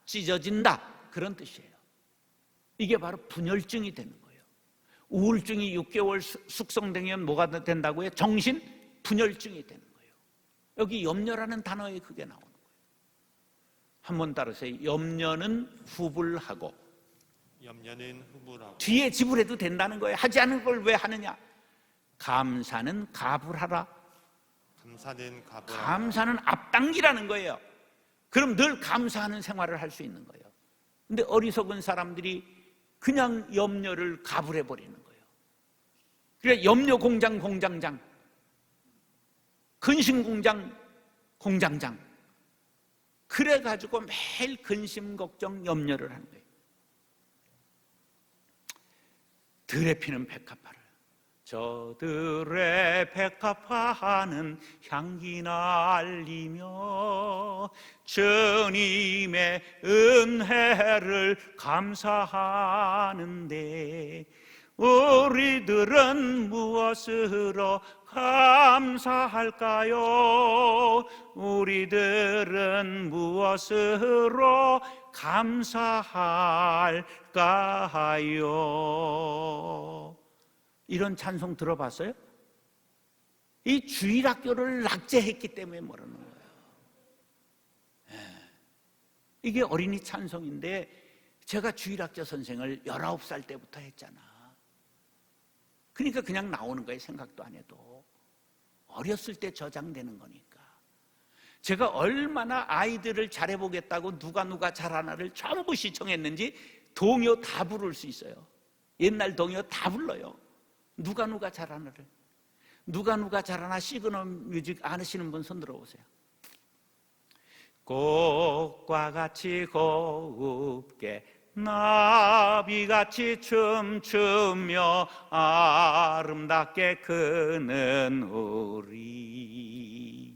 찢어진다, 그런 뜻이에요. 이게 바로 분열증이 되는 거예요. 우울증이 6개월 숙성되면 뭐가 된다고요? 정신분열증이 되는 거예요. 여기 염려라는 단어에 그게 나오는 거예요. 한번 따라서요. 염려는 후불하고, 염려는 후불하고, 뒤에 지불해도 된다는 거예요. 하지 않은 걸 왜 하느냐? 감사는 가불하라. 감사는 가불하라. 감사는 앞당기라는 거예요. 그럼 늘 감사하는 생활을 할 수 있는 거예요. 근데 어리석은 사람들이 그냥 염려를 가불해 버리는 거예요. 그래, 염려 공장 공장장, 근심 공장 공장장, 그래가지고 매일 근심 걱정 염려를 하는 거예요. 들에 피는 백합화를, 저들의 백합화는 향기 날리며 주님의 은혜를 감사하는데 우리들은 무엇으로 감사할까요? 우리들은 무엇으로 감사할까요? 이런 찬송 들어봤어요? 이 주일학교를 낙제했기 때문에 모르는 거예요. 이게 어린이 찬송인데 제가 주일학교 선생을 19살 때부터 했잖아. 그러니까 그냥 나오는 거예요. 생각도 안 해도. 어렸을 때 저장되는 거니까. 제가 얼마나 아이들을 잘해보겠다고 누가 잘하나를 전부 시청했는지 동요 다 부를 수 있어요. 옛날 동요 다 불러요. 누가 잘하나를. 누가 잘하나 시그널 뮤직 아시는 분 손 들어보세요. 꽃과 같이 곱게 나비같이 춤추며 아름답게 크는 우리,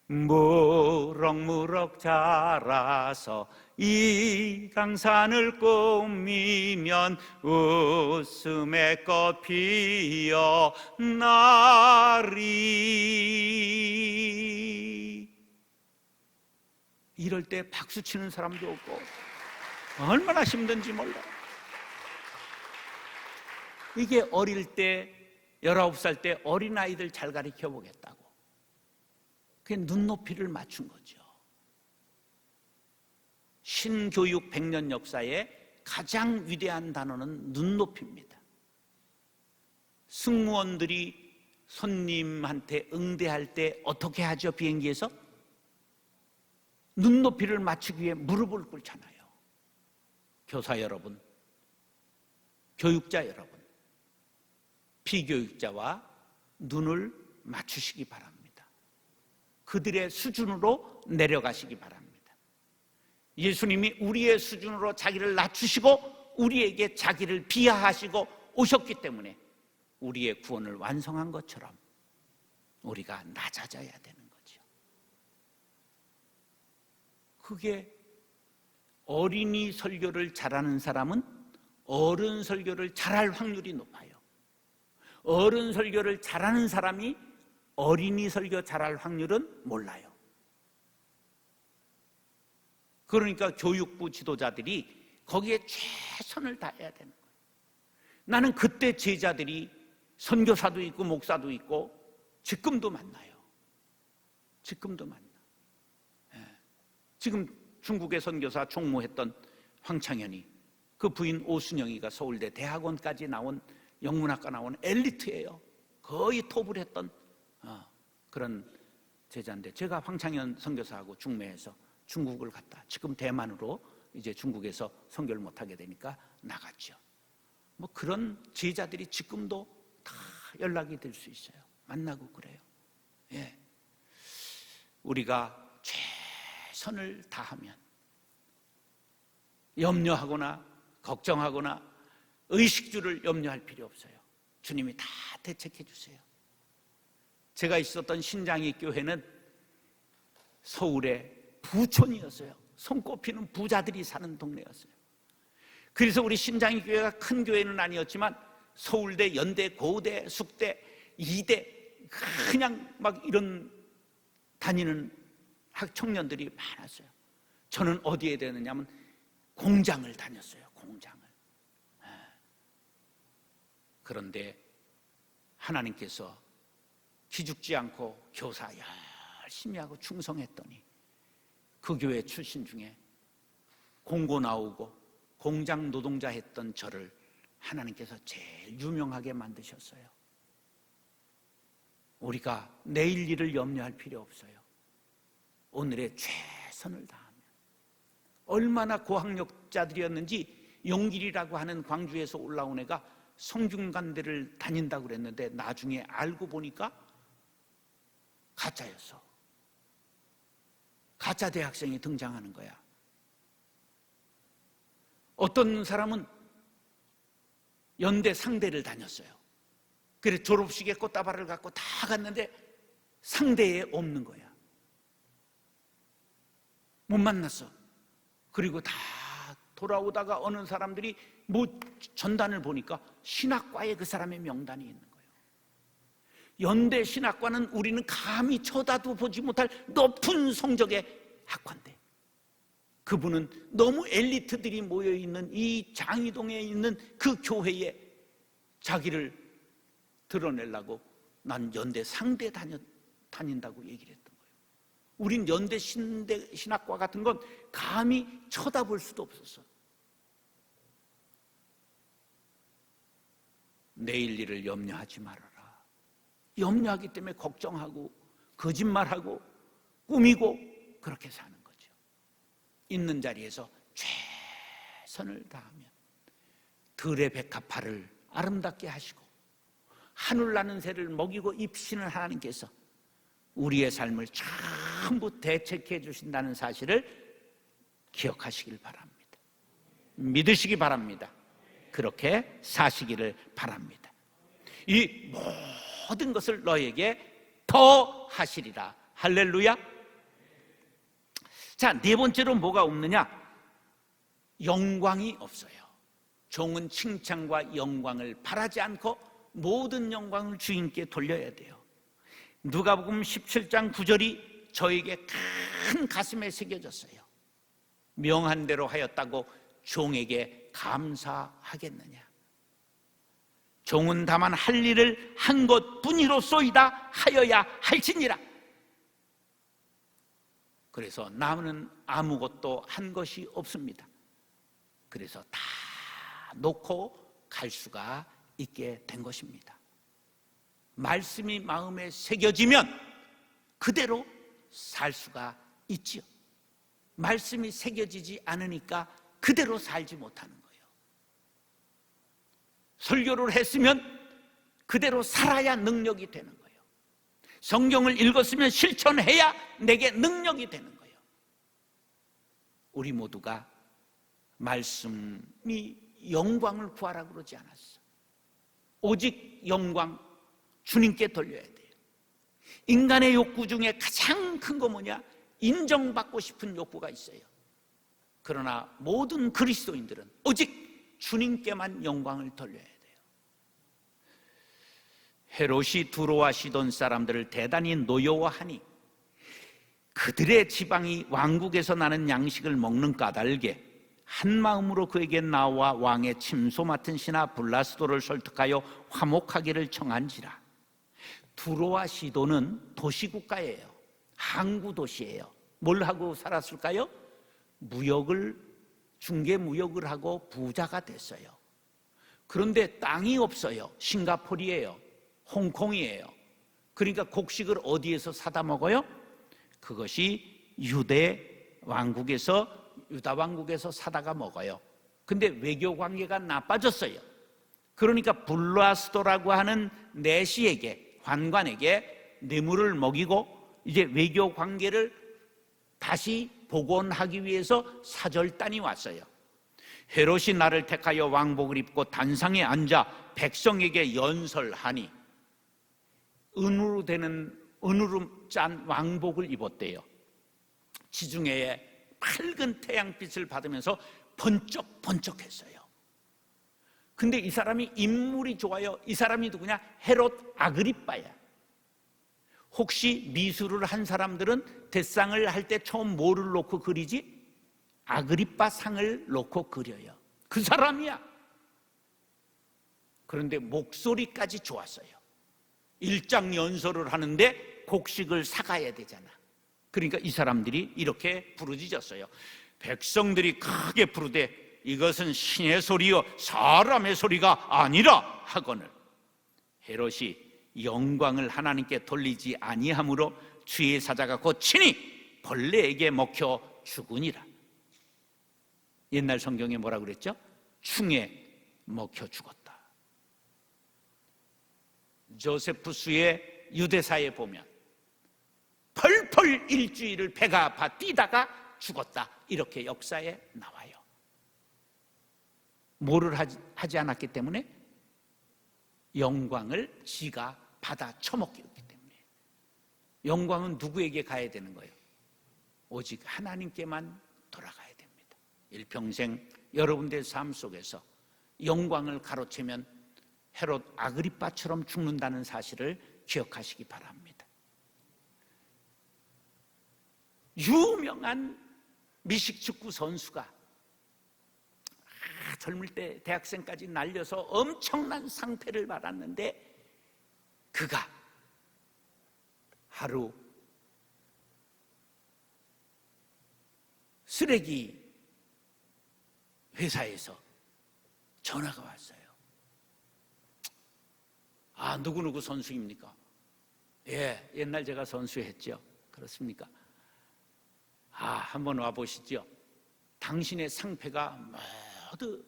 물 무럭무럭 자라서 이 강산을 꾸미면 웃음의 꽃 피어나리. 이럴 때 박수 치는 사람도 없고 얼마나 힘든지 몰라. 이게 어릴 때 19살 때 어린아이들 잘 가르쳐 보겠다고 그게 눈높이를 맞춘 거죠. 신교육 100년 역사의 가장 위대한 단어는 눈높이입니다. 승무원들이 손님한테 응대할 때 어떻게 하죠? 비행기에서 눈높이를 맞추기 위해 무릎을 꿇잖아요. 교사 여러분, 교육자 여러분, 피교육자와 눈을 맞추시기 바랍니다. 그들의 수준으로 내려가시기 바랍니다. 예수님이 우리의 수준으로 자기를 낮추시고 우리에게 자기를 비하하시고 오셨기 때문에 우리의 구원을 완성한 것처럼 우리가 낮아져야 되는 거죠. 그게 어린이 설교를 잘하는 사람은 어른 설교를 잘할 확률이 높아요. 어른 설교를 잘하는 사람이 어린이 설교 잘할 확률은 몰라요. 그러니까 교육부 지도자들이 거기에 최선을 다해야 되는 거예요. 나는 그때 제자들이 선교사도 있고 목사도 있고 지금도 만나요. 지금도 만나. 지금 중국의 선교사 총무했던 황창현이 그 부인 오순영이가 서울대 대학원까지 나온 영문학과 나온 엘리트예요. 거의 톱을 했던 그런 제자인데 제가 황창현 선교사하고 중매해서 중국을 갔다. 지금 대만으로 이제 중국에서 선교를 못하게 되니까 나갔죠. 뭐 그런 제자들이 지금도 다 연락이 될 수 있어요. 만나고 그래요. 예. 우리가 최선을 다하면 염려하거나 걱정하거나 의식주를 염려할 필요 없어요. 주님이 다 대책해 주세요. 제가 있었던 신장이 교회는 서울의 부촌이었어요. 손꼽히는 부자들이 사는 동네였어요. 그래서 우리 신장이 교회가 큰 교회는 아니었지만 서울대, 연대, 고대, 숙대, 이대 그냥 막 이런 다니는 청년들이 많았어요. 저는 어디에 다녔냐면 공장을 다녔어요. 공장을. 그런데 하나님께서 기죽지 않고 교사 열심히 하고 충성했더니 그 교회 출신 중에 공고 나오고 공장 노동자 했던 저를 하나님께서 제일 유명하게 만드셨어요. 우리가 내일 일을 염려할 필요 없어요. 오늘의 최선을 다하면 얼마나 고학력자들이었는지 용길이라고 하는 광주에서 올라온 애가 성균관대를 다닌다고 그랬는데 나중에 알고 보니까 가짜였어. 가짜 대학생이 등장하는 거야. 어떤 사람은 연대 상대를 다녔어요. 그래 졸업식에 꽃다발을 갖고 다 갔는데 상대에 없는 거야. 못 만났어. 그리고 다 돌아오다가 어느 사람들이 뭐 전단을 보니까 신학과에 그 사람의 명단이 있는 거예요. 연대 신학과는 우리는 감히 쳐다도 보지 못할 높은 성적의 학과인데 그분은 너무 엘리트들이 모여있는 이 장이동에 있는 그 교회에 자기를 드러내려고 난 연대 상대 다닌다고 얘기를 했던 거예요. 우린 연대 신학과 같은 건 감히 쳐다볼 수도 없었어. 내일 일을 염려하지 말아라. 염려하기 때문에 걱정하고 거짓말하고 꾸미고 그렇게 사는 거죠. 있는 자리에서 최선을 다하면 들의 백합화를 아름답게 하시고 하늘 나는 새를 먹이고 입히시는 하나님께서 우리의 삶을 전부 대책해 주신다는 사실을 기억하시길 바랍니다. 믿으시기 바랍니다. 그렇게 사시기를 바랍니다. 이 모든 것을 너에게 더 하시리라. 할렐루야. 자, 네 번째로 뭐가 없느냐? 영광이 없어요. 종은 칭찬과 영광을 바라지 않고 모든 영광을 주인께 돌려야 돼요. 누가복음 17장 9절이 저에게 큰 가슴에 새겨졌어요. 명한 대로 하였다고 종에게 감사하겠느냐? 종은 다만 할 일을 한 것뿐이로소이다 하여야 할지니라. 그래서 나는 아무것도 한 것이 없습니다. 그래서 다 놓고 갈 수가 있게 된 것입니다. 말씀이 마음에 새겨지면 그대로 살 수가 있지요. 말씀이 새겨지지 않으니까 그대로 살지 못하는 거예요. 설교를 했으면 그대로 살아야 능력이 되는 거예요. 성경을 읽었으면 실천해야 내게 능력이 되는 거예요. 우리 모두가 말씀이 영광을 구하라 그러지 않았어. 오직 영광 주님께 돌려야 돼요. 인간의 욕구 중에 가장 큰 거 뭐냐? 인정받고 싶은 욕구가 있어요. 그러나 모든 그리스도인들은 오직 주님께만 영광을 돌려야 돼요. 헤롯이 두로와 시돈 사람들을 대단히 노여워하니 그들의 지방이 왕국에서 나는 양식을 먹는 까닭에 한 마음으로 그에게 나와 왕의 침소 맡은 신하 블라스도를 설득하여 화목하기를 청한지라. 두로와 시돈은 도시국가예요. 항구 도시예요. 뭘 하고 살았을까요? 중개 무역을 하고 부자가 됐어요. 그런데 땅이 없어요. 싱가포르예요. 홍콩이에요. 그러니까 곡식을 어디에서 사다 먹어요? 그것이 유다 왕국에서 사다가 먹어요. 근데 외교 관계가 나빠졌어요. 그러니까 블라스도라고 하는 내시에게, 관관에게 뇌물을 먹이고 이제 외교 관계를 다시 복원하기 위해서 사절단이 왔어요. 헤롯이 나를 택하여 왕복을 입고 단상에 앉아 백성에게 연설하니 은으로 짠 왕복을 입었대요. 지중해에 밝은 태양빛을 받으면서 번쩍번쩍했어요. 근데 이 사람이 인물이 좋아요. 이 사람이 누구냐? 헤롯 아그리빠야. 혹시 미술을 한 사람들은 대상을 할 때 처음 뭐를 놓고 그리지? 아그리빠 상을 놓고 그려요. 그 사람이야. 그런데 목소리까지 좋았어요. 일장 연설을 하는데 곡식을 사가야 되잖아. 그러니까 이 사람들이 이렇게 부르짖었어요. 백성들이 크게 부르되 이것은 신의 소리요 사람의 소리가 아니라 하거늘 헤롯이 영광을 하나님께 돌리지 아니하므로 주의 사자가 곧 친히 벌레에게 먹혀 죽으니라. 옛날 성경에 뭐라 그랬죠? 충에 먹혀 죽었다. 조세푸스의 유대사에 보면 펄펄 일주일을 배가 아파 뛰다가 죽었다, 이렇게 역사에 나와요. 뭐를 하지 않았기 때문에? 영광을 지가 받아 처먹기 때문에. 영광은 누구에게 가야 되는 거예요? 오직 하나님께만 돌아가야 됩니다. 일평생 여러분들의 삶 속에서 영광을 가로채면 헤롯 아그리빠처럼 죽는다는 사실을 기억하시기 바랍니다. 유명한 미식축구 선수가 젊을 때 대학생까지 날려서 엄청난 상패를 받았는데 그가 하루 쓰레기 회사에서 전화가 왔어요. 아, 누구누구 선수입니까? 예, 옛날 제가 선수했죠. 그렇습니까? 아, 한번 와보시죠. 당신의 상패가 모두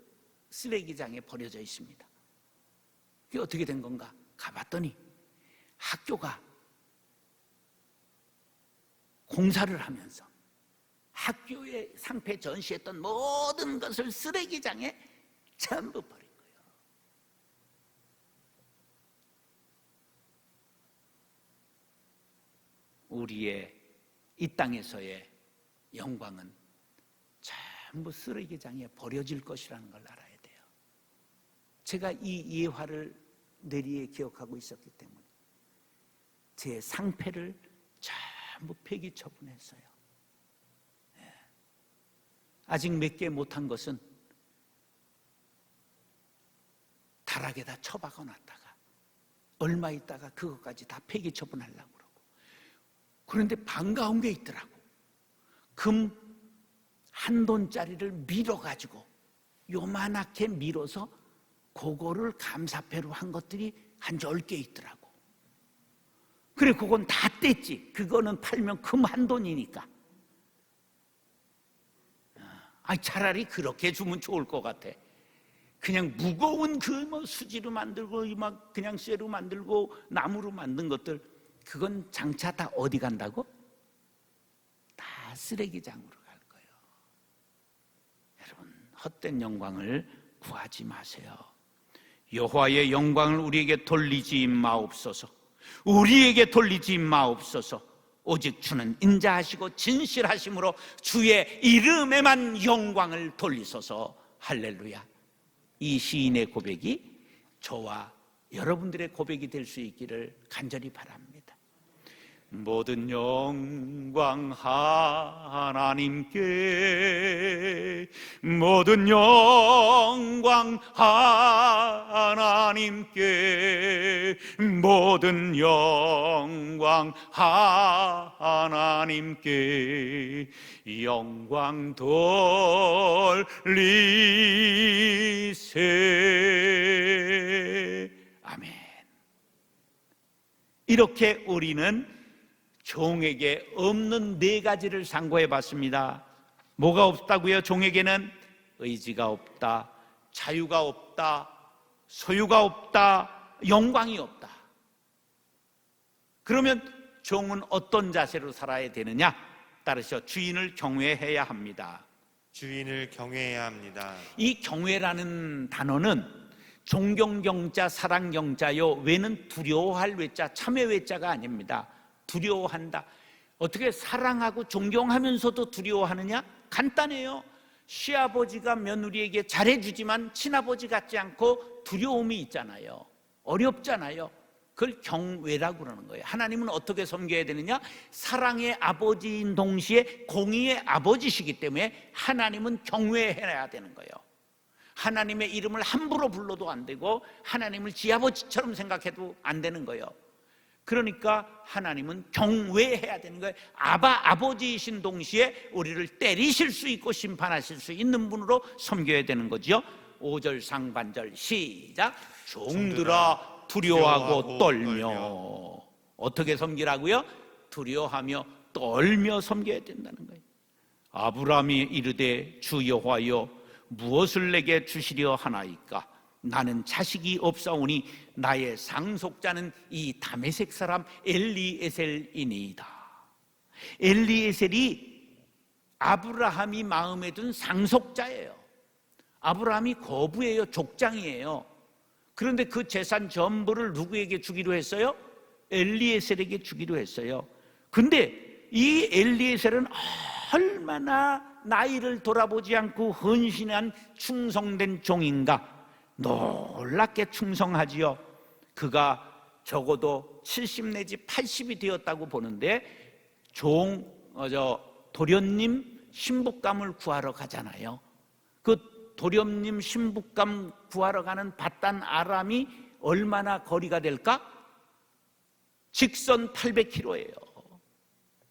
쓰레기장에 버려져 있습니다. 이게 어떻게 된 건가? 가봤더니 학교가 공사를 하면서 학교에 상패 전시했던 모든 것을 쓰레기장에 전부 버린 거예요. 우리의 이 땅에서의 영광은 전부 쓰레기장에 버려질 것이라는 걸 알아야 돼요. 제가 이 예화를 뇌리에 기억하고 있었기 때문에 제 상패를 전부 폐기 처분했어요. 아직 몇 개 못한 것은 다락에다 처박아 놨다가 얼마 있다가 그것까지 다 폐기 처분하려고 그러고, 그런데 반가운 게 있더라고. 금 1돈짜리를 밀어가지고 요만하게 밀어서 그거를 감사패로 한 것들이 한 10개 있더라고. 그래, 그건 다 뗐지. 그거는 팔면 금 1돈이니까. 차라리 그렇게 주면 좋을 것 같아. 그냥 무거운 그 뭐 수지로 만들고 막 그냥 쇠로 만들고 나무로 만든 것들, 그건 장차 다 어디 간다고? 다 쓰레기장으로 갈 거예요. 여러분, 헛된 영광을 구하지 마세요. 여호와의 영광을 우리에게 돌리지 마옵소서. 우리에게 돌리지 마옵소서. 오직 주는 인자하시고 진실하심으로 주의 이름에만 영광을 돌리소서. 할렐루야. 이 시인의 고백이 저와 여러분들의 고백이 될 수 있기를 간절히 바랍니다. 모든 영광 하나님께, 모든 영광 하나님께, 모든 영광 하나님께 영광 돌리세. 아멘. 이렇게 우리는 종에게 없는 4가지를 상고해 봤습니다. 뭐가 없다고요? 종에게는 의지가 없다, 자유가 없다, 소유가 없다, 영광이 없다. 그러면 종은 어떤 자세로 살아야 되느냐? 따르셔 주인을 경외해야 합니다. 주인을 경외해야 합니다. 이 경외라는 단어는 존경경자, 사랑경자요, 외는 두려워할 외자, 참회 외자가 아닙니다. 두려워한다. 어떻게 사랑하고 존경하면서도 두려워하느냐? 간단해요. 시아버지가 며느리에게 잘해주지만 친아버지 같지 않고 두려움이 있잖아요. 어렵잖아요. 그걸 경외라고 그러는 거예요. 하나님은 어떻게 섬겨야 되느냐? 사랑의 아버지인 동시에 공의의 아버지시기 때문에 하나님은 경외해야 되는 거예요. 하나님의 이름을 함부로 불러도 안 되고 하나님을 지아버지처럼 생각해도 안 되는 거예요. 그러니까 하나님은 경외해야 되는 거예요. 아버지이신 동시에 우리를 때리실 수 있고 심판하실 수 있는 분으로 섬겨야 되는 거죠. 5절 상반절 시작. 종들아 두려워하고 떨며. 어떻게 섬기라고요? 두려워하며 떨며 섬겨야 된다는 거예요. 아브라함이 이르되 주 여호와여 무엇을 내게 주시려 하나이까? 나는 자식이 없사오니 나의 상속자는 이 다메섹 사람 엘리에셀이니이다. 엘리에셀이 아브라함이 마음에 둔 상속자예요. 아브라함이 거부예요. 족장이에요. 그런데 그 재산 전부를 누구에게 주기로 했어요? 엘리에셀에게 주기로 했어요. 근데 이 엘리에셀은 얼마나 나이를 돌아보지 않고 헌신한 충성된 종인가? 놀랍게 충성하지요. 그가 적어도 70 내지 80이 되었다고 보는데 도련님 신부감을 구하러 가잖아요. 그 도련님 신부감 구하러 가는 바단 아람이 얼마나 거리가 될까? 직선 800km예요.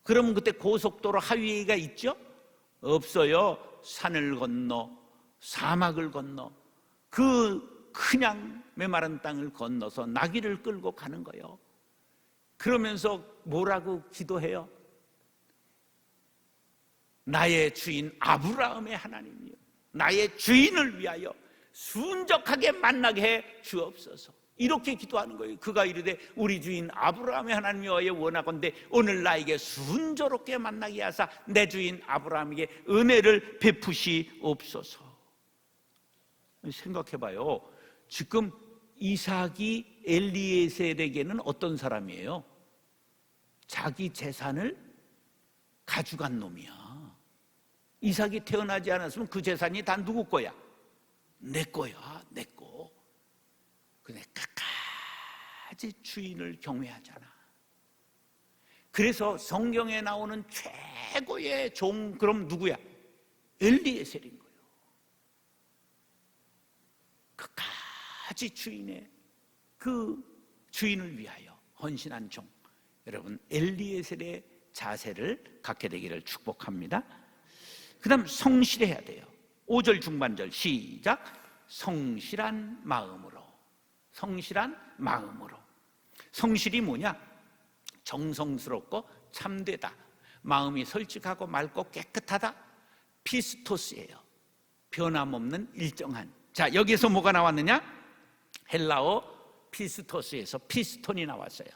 그러면 그때 고속도로 하위가 있죠? 없어요. 산을 건너 사막을 건너 그 그냥 메마른 땅을 건너서 나귀를 끌고 가는 거예요. 그러면서 뭐라고 기도해요? 나의 주인 아브라함의 하나님이요, 나의 주인을 위하여 순적하게 만나게 해 주옵소서. 이렇게 기도하는 거예요. 그가 이르되 우리 주인 아브라함의 하나님이여 원하건대 오늘 나에게 순조롭게 만나게 하사 내 주인 아브라함에게 은혜를 베푸시옵소서. 생각해봐요. 지금 이삭이 엘리에셀에게는 어떤 사람이에요? 자기 재산을 가져간 놈이야. 이삭이 태어나지 않았으면 그 재산이 다 누구 거야? 내 거야, 내 거. 근데 끝까지 주인을 경외하잖아. 그래서 성경에 나오는 최고의 종, 그럼 누구야? 엘리에셀인 거예요. 끝까지 주인의 그 주인을 위하여 헌신한 종. 여러분, 엘리에셀의 자세를 갖게 되기를 축복합니다. 그 다음 성실해야 돼요. 5절 중반절 시작. 성실한 마음으로. 성실한 마음으로. 성실이 뭐냐? 정성스럽고 참되다, 마음이 솔직하고 맑고 깨끗하다. 피스토스예요. 변함없는 일정한. 자, 여기서 뭐가 나왔느냐? 헬라어 피스토스에서 피스톤이 나왔어요.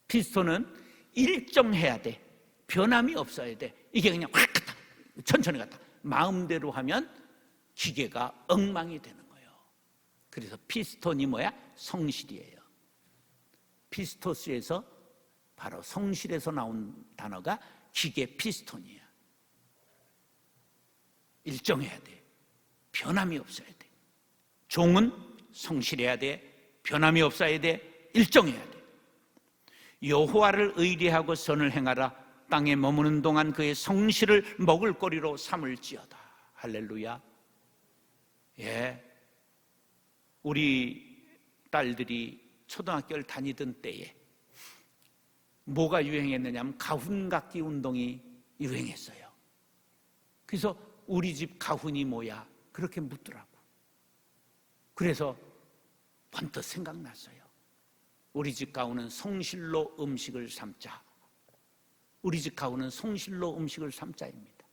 피스톤은 일정해야 돼. 변함이 없어야 돼. 이게 그냥 확 갔다, 천천히 갔다, 마음대로 하면 기계가 엉망이 되는 거예요. 그래서 피스톤이 뭐야? 성실이에요. 피스토스에서, 바로 성실에서 나온 단어가 기계 피스톤이야. 일정해야 돼. 변함이 없어야 돼. 종은 성실해야 돼. 변함이 없어야 돼. 일정해야 돼. 여호와를 의리하고 선을 행하라. 땅에 머무는 동안 그의 성실을 먹을거리로 삼을지어다. 할렐루야. 예, 우리 딸들이 초등학교를 다니던 때에 뭐가 유행했느냐 하면 가훈각기 운동이 유행했어요. 그래서 우리 집 가훈이 뭐야? 그렇게 묻더라고. 그래서 번뜩 생각났어요. 우리 집 가훈은 성실로 음식을 삼자. 우리 집 가훈은 성실로 음식을 삼자입니다.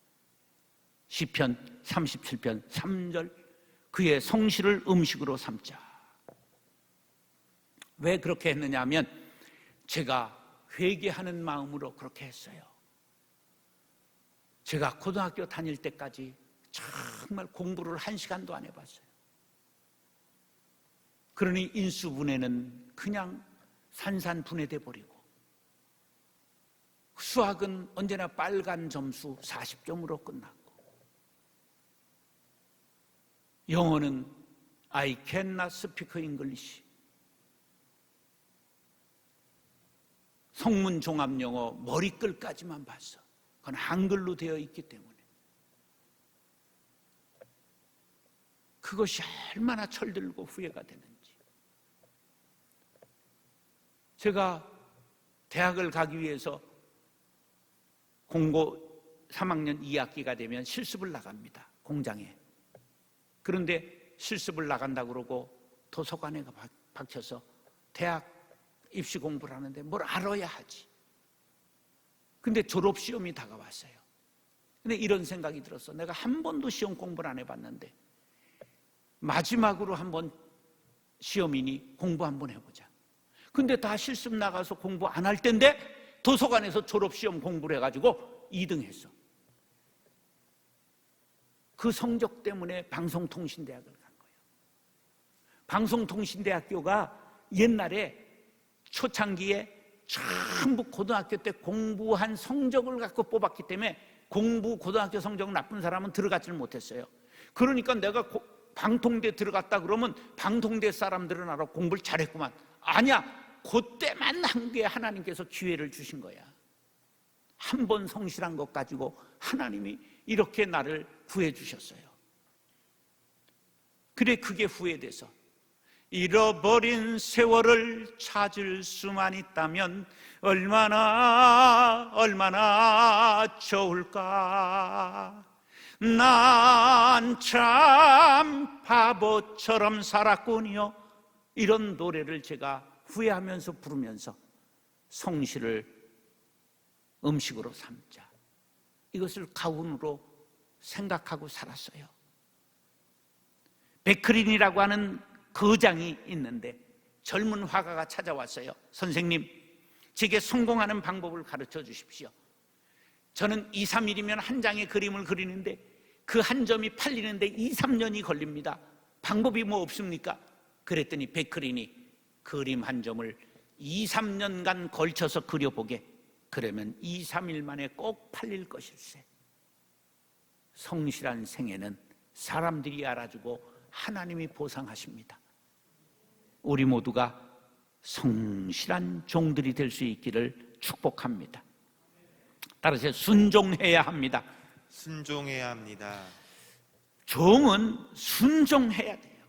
시편 37편 3절, 그의 성실을 음식으로 삼자. 왜 그렇게 했느냐 하면 제가 회개하는 마음으로 그렇게 했어요. 제가 고등학교 다닐 때까지 정말 공부를 1시간도 안 해봤어요. 그러니 인수분해는 그냥 산산분해돼 버리고, 수학은 언제나 빨간 점수 40점으로 끝났고, 영어는 I cannot speak English, 성문 종합 영어 머리글까지만 봤어. 그건 한글로 되어 있기 때문에. 그것이 얼마나 철들고 후회가 되는지. 제가 대학을 가기 위해서 공고 3학년 2학기가 되면 실습을 나갑니다. 공장에. 그런데 실습을 나간다고 그러고 도서관에 박혀서 대학 입시 공부를 하는데 뭘 알아야 하지. 근데 졸업시험이 다가왔어요. 근데 이런 생각이 들었어. 내가 한 번도 시험 공부를 안 해봤는데 마지막으로 한번 시험이니 공부 한번 해보자. 근데 다 실습 나가서 공부 안 할 텐데 도서관에서 졸업시험 공부를 해가지고 2등 했어. 그 성적 때문에 방송통신대학을 간 거예요. 방송통신대학교가 옛날에 초창기에 전부 고등학교 때 공부한 성적을 갖고 뽑았기 때문에 고등학교 성적 나쁜 사람은 들어가지를 못했어요. 그러니까 내가 방통대 들어갔다 그러면 방통대 사람들은 알아, 공부를 잘했구만. 아니야, 그때만 한 게 하나님께서 기회를 주신 거야. 한 번 성실한 것 가지고 하나님이 이렇게 나를 구해 주셨어요. 그래, 그게 후회돼서 잃어버린 세월을 찾을 수만 있다면 얼마나 좋을까. 난 참 바보처럼 살았군요. 이런 노래를 제가 후회하면서 부르면서 성실을 음식으로 삼자, 이것을 가훈으로 생각하고 살았어요. 베크린이라고 하는 거장이 있는데 젊은 화가가 찾아왔어요. 선생님, 제게 성공하는 방법을 가르쳐 주십시오. 저는 2, 3일이면 한 장의 그림을 그리는데 그 한 점이 팔리는데 2, 3년이 걸립니다. 방법이 뭐 없습니까? 그랬더니 베크린이 그림 한 점을 2, 3년간 걸쳐서 그려보게. 그러면 2, 3일 만에 꼭 팔릴 것일세. 성실한 생애는 사람들이 알아주고 하나님이 보상하십니다. 우리 모두가 성실한 종들이 될 수 있기를 축복합니다. 따라서 순종해야 합니다. 순종해야 합니다. 종은 순종해야 돼요.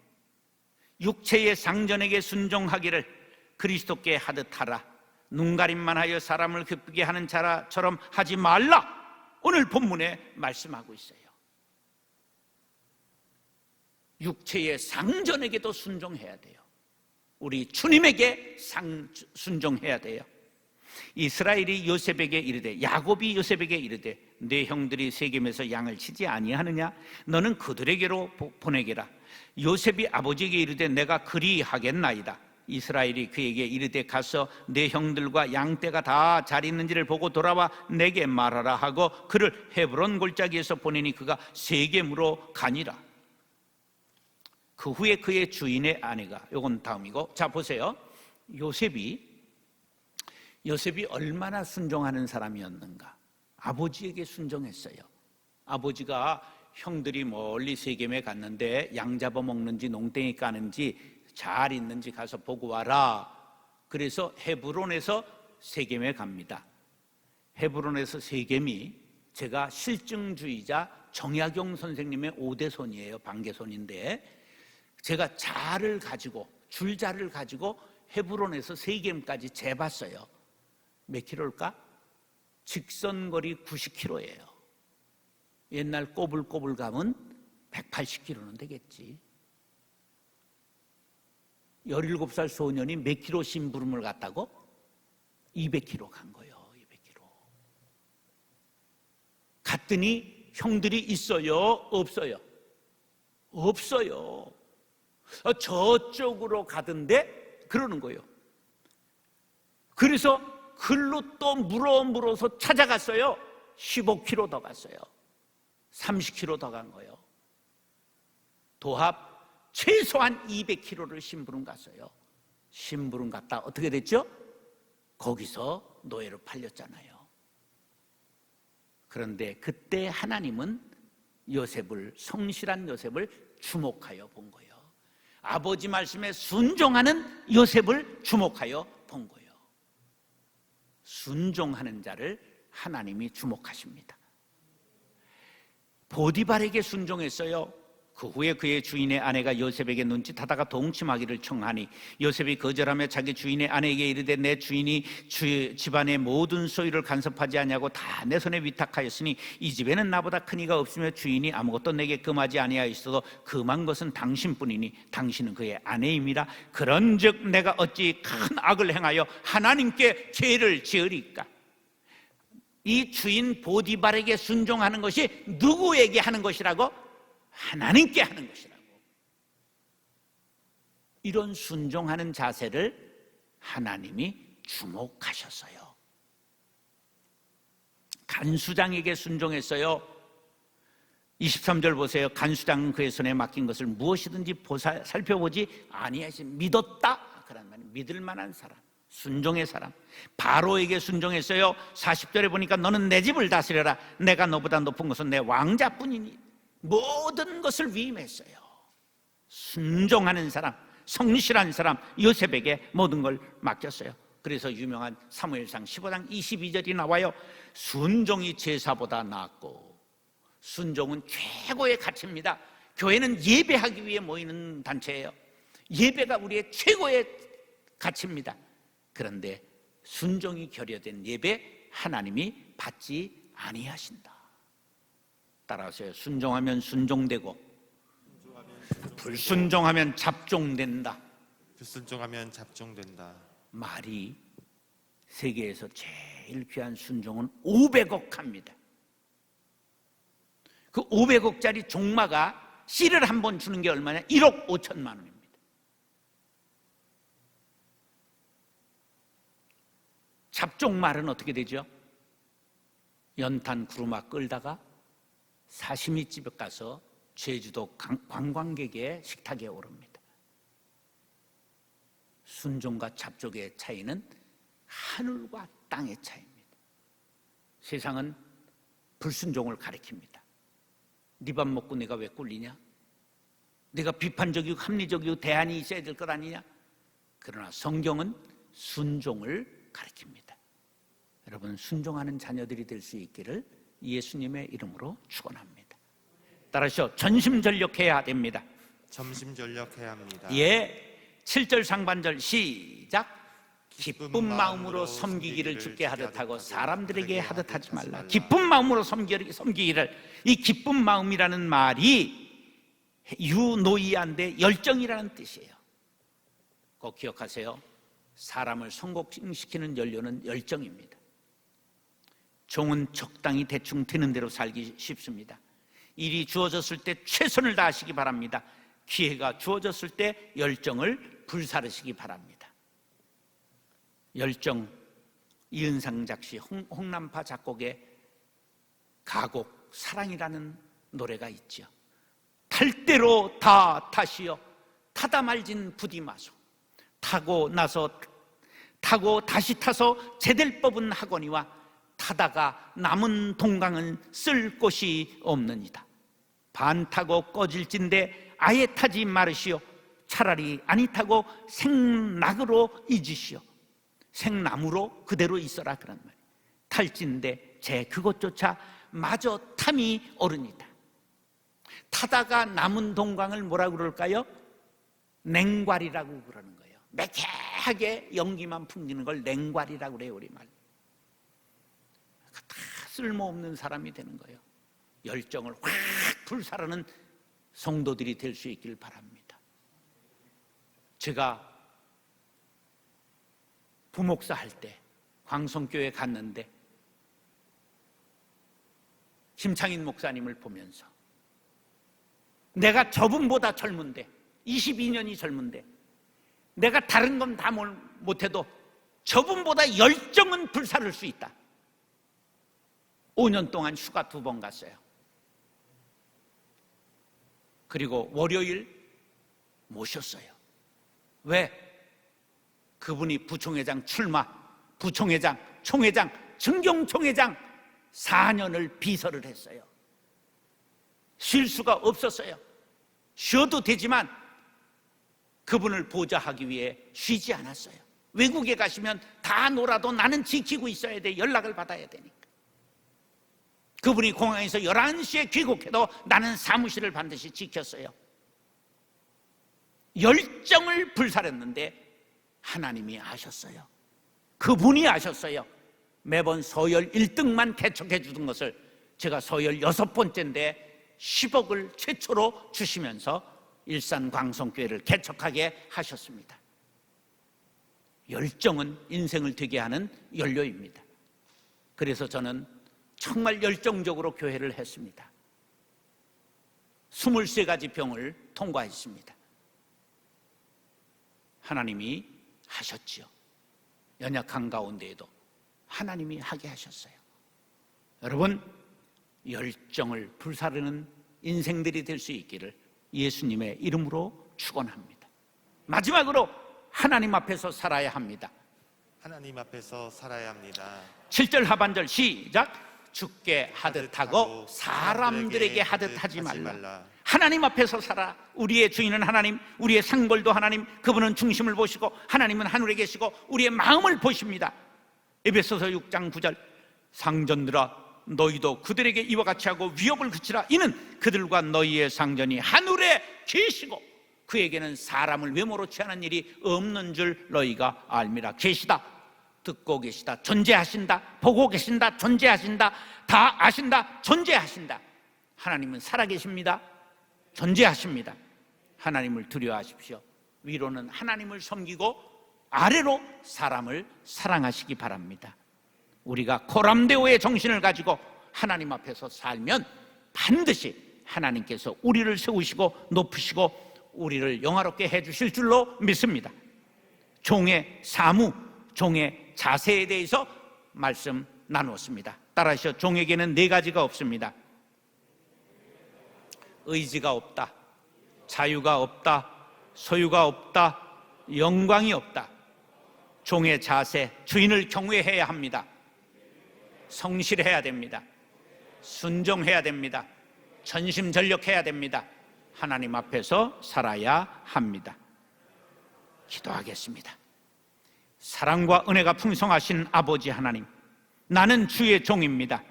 육체의 상전에게 순종하기를 그리스도께 하듯 하라. 눈가림만 하여 사람을 기쁘게 하는 자처럼 하지 말라. 오늘 본문에 말씀하고 있어요. 육체의 상전에게도 순종해야 돼요. 우리 주님에게 순종해야 돼요. 이스라엘이 요셉에게 이르되, 야곱이 요셉에게 이르되, 내 형들이 세겜에서 양을 치지 아니하느냐? 너는 그들에게로 보내게라. 요셉이 아버지에게 이르되, 내가 그리하겠나이다. 이스라엘이 그에게 이르되, 가서 내 형들과 양떼가 다 잘 있는지를 보고 돌아와 내게 말하라 하고 그를 헤브론 골짜기에서 보내니 그가 세겜으로 가니라. 그 후에 그의 주인의 아내가, 요건 다음이고, 자 보세요. 요셉이 얼마나 순종하는 사람이었는가. 아버지에게 순종했어요. 아버지가 형들이 멀리 세겜에 갔는데 양 잡아먹는지 농땡이 까는지 잘 있는지 가서 보고 와라. 그래서 헤브론에서 세겜에 갑니다. 헤브론에서 세겜이, 제가 실증주의자 정약용 선생님의 5대손이에요. 반개손인데, 제가 자를 가지고, 줄자를 가지고 헤브론에서 세겜까지 재봤어요. 몇 킬로일까? 직선거리 90킬로예요. 옛날 꼬불꼬불 가면 180킬로는 되겠지. 17살 소년이 몇 킬로 심부름을 갔다고? 200킬로 간 거예요. 200킬로. 갔더니 형들이 있어요? 없어요? 없어요. 저쪽으로 가던데 그러는 거예요. 그래서 글로 또 물어서 찾아갔어요. 15km 더 갔어요. 30km 더 간 거예요. 도합 최소한 200km를 심부름 갔어요. 심부름 갔다 어떻게 됐죠? 거기서 노예로 팔렸잖아요. 그런데 그때 하나님은 요셉을, 성실한 요셉을 주목하여 본 거예요. 아버지 말씀에 순종하는 요셉을 주목하여 본 거예요. 순종하는 자를 하나님이 주목하십니다. 보디발에게 순종했어요. 그 후에 그의 주인의 아내가 요셉에게 눈짓하다가 동침하기를 청하니 요셉이 거절하며 자기 주인의 아내에게 이르되, 내 주인이 집안의 모든 소유를 간섭하지 아니하고 다 내 손에 위탁하였으니 이 집에는 나보다 큰 이가 없으며 주인이 아무것도 내게 금하지 아니하였어도 금한 것은 당신뿐이니 당신은 그의 아내임이라. 그런즉 내가 어찌 큰 악을 행하여 하나님께 죄를 지으리까? 이 주인 보디발에게 순종하는 것이 누구에게 하는 것이라고? 하나님께 하는 것이라고. 이런 순종하는 자세를 하나님이 주목하셨어요. 간수장에게 순종했어요. 23절 보세요. 간수장은 그의 손에 맡긴 것을 무엇이든지 살펴보지 아니하시, 믿었다 그런 말이 믿을 만한 사람, 순종의 사람. 바로에게 순종했어요. 40절에 보니까 너는 내 집을 다스려라. 내가 너보다 높은 것은 내 왕자뿐이니. 모든 것을 위임했어요. 순종하는 사람, 성실한 사람 요셉에게 모든 걸 맡겼어요. 그래서 유명한 사무엘상 15장 22절이 나와요. 순종이 제사보다 낫고. 순종은 최고의 가치입니다. 교회는 예배하기 위해 모이는 단체예요. 예배가 우리의 최고의 가치입니다. 그런데 순종이 결여된 예배 하나님이 받지 아니하신다. 따라서요. 순종하면 순종되고 불순종하면 잡종된다. 불순종하면 잡종된다. 말이 세계에서 제일 귀한 순종은 500억 합니다. 그 500억짜리 종마가 씨를 한 번 주는 게 얼마냐? 1억 5천만 원입니다. 잡종말은 어떻게 되죠? 연탄 구루마 끌다가 사시미집에 가서 제주도 관광객의 식탁에 오릅니다. 순종과 잡종의 차이는 하늘과 땅의 차이입니다. 세상은 불순종을 가리킵니다. 네 밥 먹고 내가 왜 꿀리냐? 내가 비판적이고 합리적이고 대안이 있어야 될 것 아니냐? 그러나 성경은 순종을 가르칩니다. 여러분, 순종하는 자녀들이 될 수 있기를 예수님의 이름으로 축원합니다. 따라서 전심전력해야 됩니다. 전심전력해야 합니다. 예, 7절 상반절 시작. 기쁜 마음으로 섬기기를 주께 하듯 하고 사람들에게 하듯 하지 말라. 기쁜 마음으로 섬기기를, 이 기쁜 마음이라는 말이 유노이아인데 열정이라는 뜻이에요. 꼭 기억하세요. 사람을 성공시키는 연료는 열정입니다. 종은 적당히 대충 되는 대로 살기 쉽습니다. 일이 주어졌을 때 최선을 다하시기 바랍니다. 기회가 주어졌을 때 열정을 불사르시기 바랍니다. 열정, 이은상 작시, 홍남파 작곡의 가곡 사랑이라는 노래가 있죠. 탈 대로 다 타시어 타다 말진 부디 마소. 타고 다시 타서 제댈 법은 하거니와 타다가 남은 동강은 쓸 곳이 없느니라. 반 타고 꺼질진데 아예 타지 말으시오. 차라리 아니 타고 생낙으로 잊으시오. 생나무로 그대로 있어라, 그런 말. 탈진데 제 그것조차 마저 탐이 오르니다. 타다가 남은 동강을 뭐라고 그럴까요? 냉괄이라고 그러는 거예요. 매캐하게 연기만 풍기는 걸 냉괄이라고 그래요, 우리말. 다 쓸모없는 사람이 되는 거예요. 열정을 확 불사르는 성도들이 될 수 있길 바랍니다. 제가 부목사 할 때 광성교회 갔는데 심창인 목사님을 보면서 내가 저분보다 젊은데 22년이 젊은데 내가 다른 건 다 못해도 저분보다 열정은 불사를 수 있다. 5년 동안 휴가 2번 갔어요. 그리고 월요일 모셨어요. 왜? 그분이 부총회장 출마, 부총회장, 총회장, 증경총회장 4년을 비서를 했어요. 쉴 수가 없었어요. 쉬어도 되지만 그분을 보좌하기 위해 쉬지 않았어요. 외국에 가시면 다 놀아도 나는 지키고 있어야 돼. 연락을 받아야 되니까. 그분이 공항에서 11시에 귀국해도 나는 사무실을 반드시 지켰어요. 열정을 불사렸는데 하나님이 아셨어요. 그분이 아셨어요. 매번 서열 1등만 개척해 주던 것을 제가 서열 6번째인데 10억을 최초로 주시면서 일산 광성교회를 개척하게 하셨습니다. 열정은 인생을 되게 하는 연료입니다. 그래서 저는 정말 열정적으로 교회를 했습니다. 23가지 병을 통과했습니다. 하나님이 하셨지요. 연약한 가운데에도 하나님이 하게 하셨어요. 여러분, 열정을 불사르는 인생들이 될 수 있기를 예수님의 이름으로 축원합니다. 마지막으로 하나님 앞에서 살아야 합니다. 하나님 앞에서 살아야 합니다. 7절 하반절 시작. 주께 하듯 하고 사람들에게 하듯 하지 말라. 하나님 앞에서 살아. 우리의 주인은 하나님, 우리의 상벌도 하나님. 그분은 중심을 보시고 하나님은 하늘에 계시고 우리의 마음을 보십니다. 에베소서 6장 9절 상전들아 너희도 그들에게 이와 같이 하고 위협을 그치라. 이는 그들과 너희의 상전이 하늘에 계시고 그에게는 사람을 외모로 취하는 일이 없는 줄 너희가 알미라. 계시다, 듣고 계시다, 존재하신다, 보고 계신다, 존재하신다, 다 아신다, 존재하신다. 하나님은 살아계십니다. 존재하십니다. 하나님을 두려워하십시오. 위로는 하나님을 섬기고 아래로 사람을 사랑하시기 바랍니다. 우리가 코람데오의 정신을 가지고 하나님 앞에서 살면 반드시 하나님께서 우리를 세우시고 높이시고 우리를 영화롭게 해주실 줄로 믿습니다. 종의 사무, 종의 자세에 대해서 말씀 나누었습니다. 따라하시오. 종에게는 4가지가 없습니다. 의지가 없다, 자유가 없다, 소유가 없다, 영광이 없다. 종의 자세, 주인을 경외해야 합니다. 성실해야 됩니다. 순종해야 됩니다. 전심전력해야 됩니다. 하나님 앞에서 살아야 합니다. 기도하겠습니다. 사랑과 은혜가 풍성하신 아버지 하나님, 나는 주의 종입니다.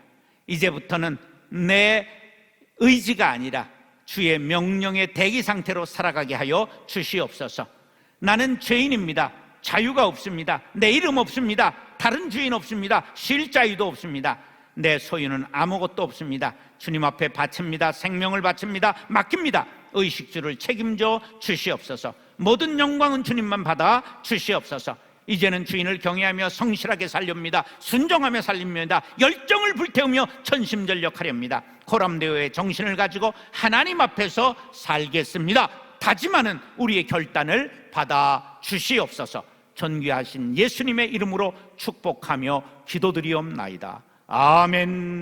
이제부터는 내 의지가 아니라 주의 명령의 대기 상태로 살아가게 하여 주시옵소서. 나는 죄인입니다. 자유가 없습니다. 내 이름 없습니다. 다른 주인 없습니다. 쉴 자유도 없습니다. 내 소유는 아무것도 없습니다. 주님 앞에 바칩니다. 생명을 바칩니다. 맡깁니다. 의식주를 책임져 주시옵소서. 모든 영광은 주님만 받아 주시옵소서. 이제는 주인을 경외하며 성실하게 살렵니다. 순종하며 살립니다. 열정을 불태우며 전심전력하렵니다. 고람되어의 정신을 가지고 하나님 앞에서 살겠습니다. 다짐하는 우리의 결단을 받아 주시옵소서. 존귀하신 예수님의 이름으로 축복하며 기도드리옵나이다. 아멘.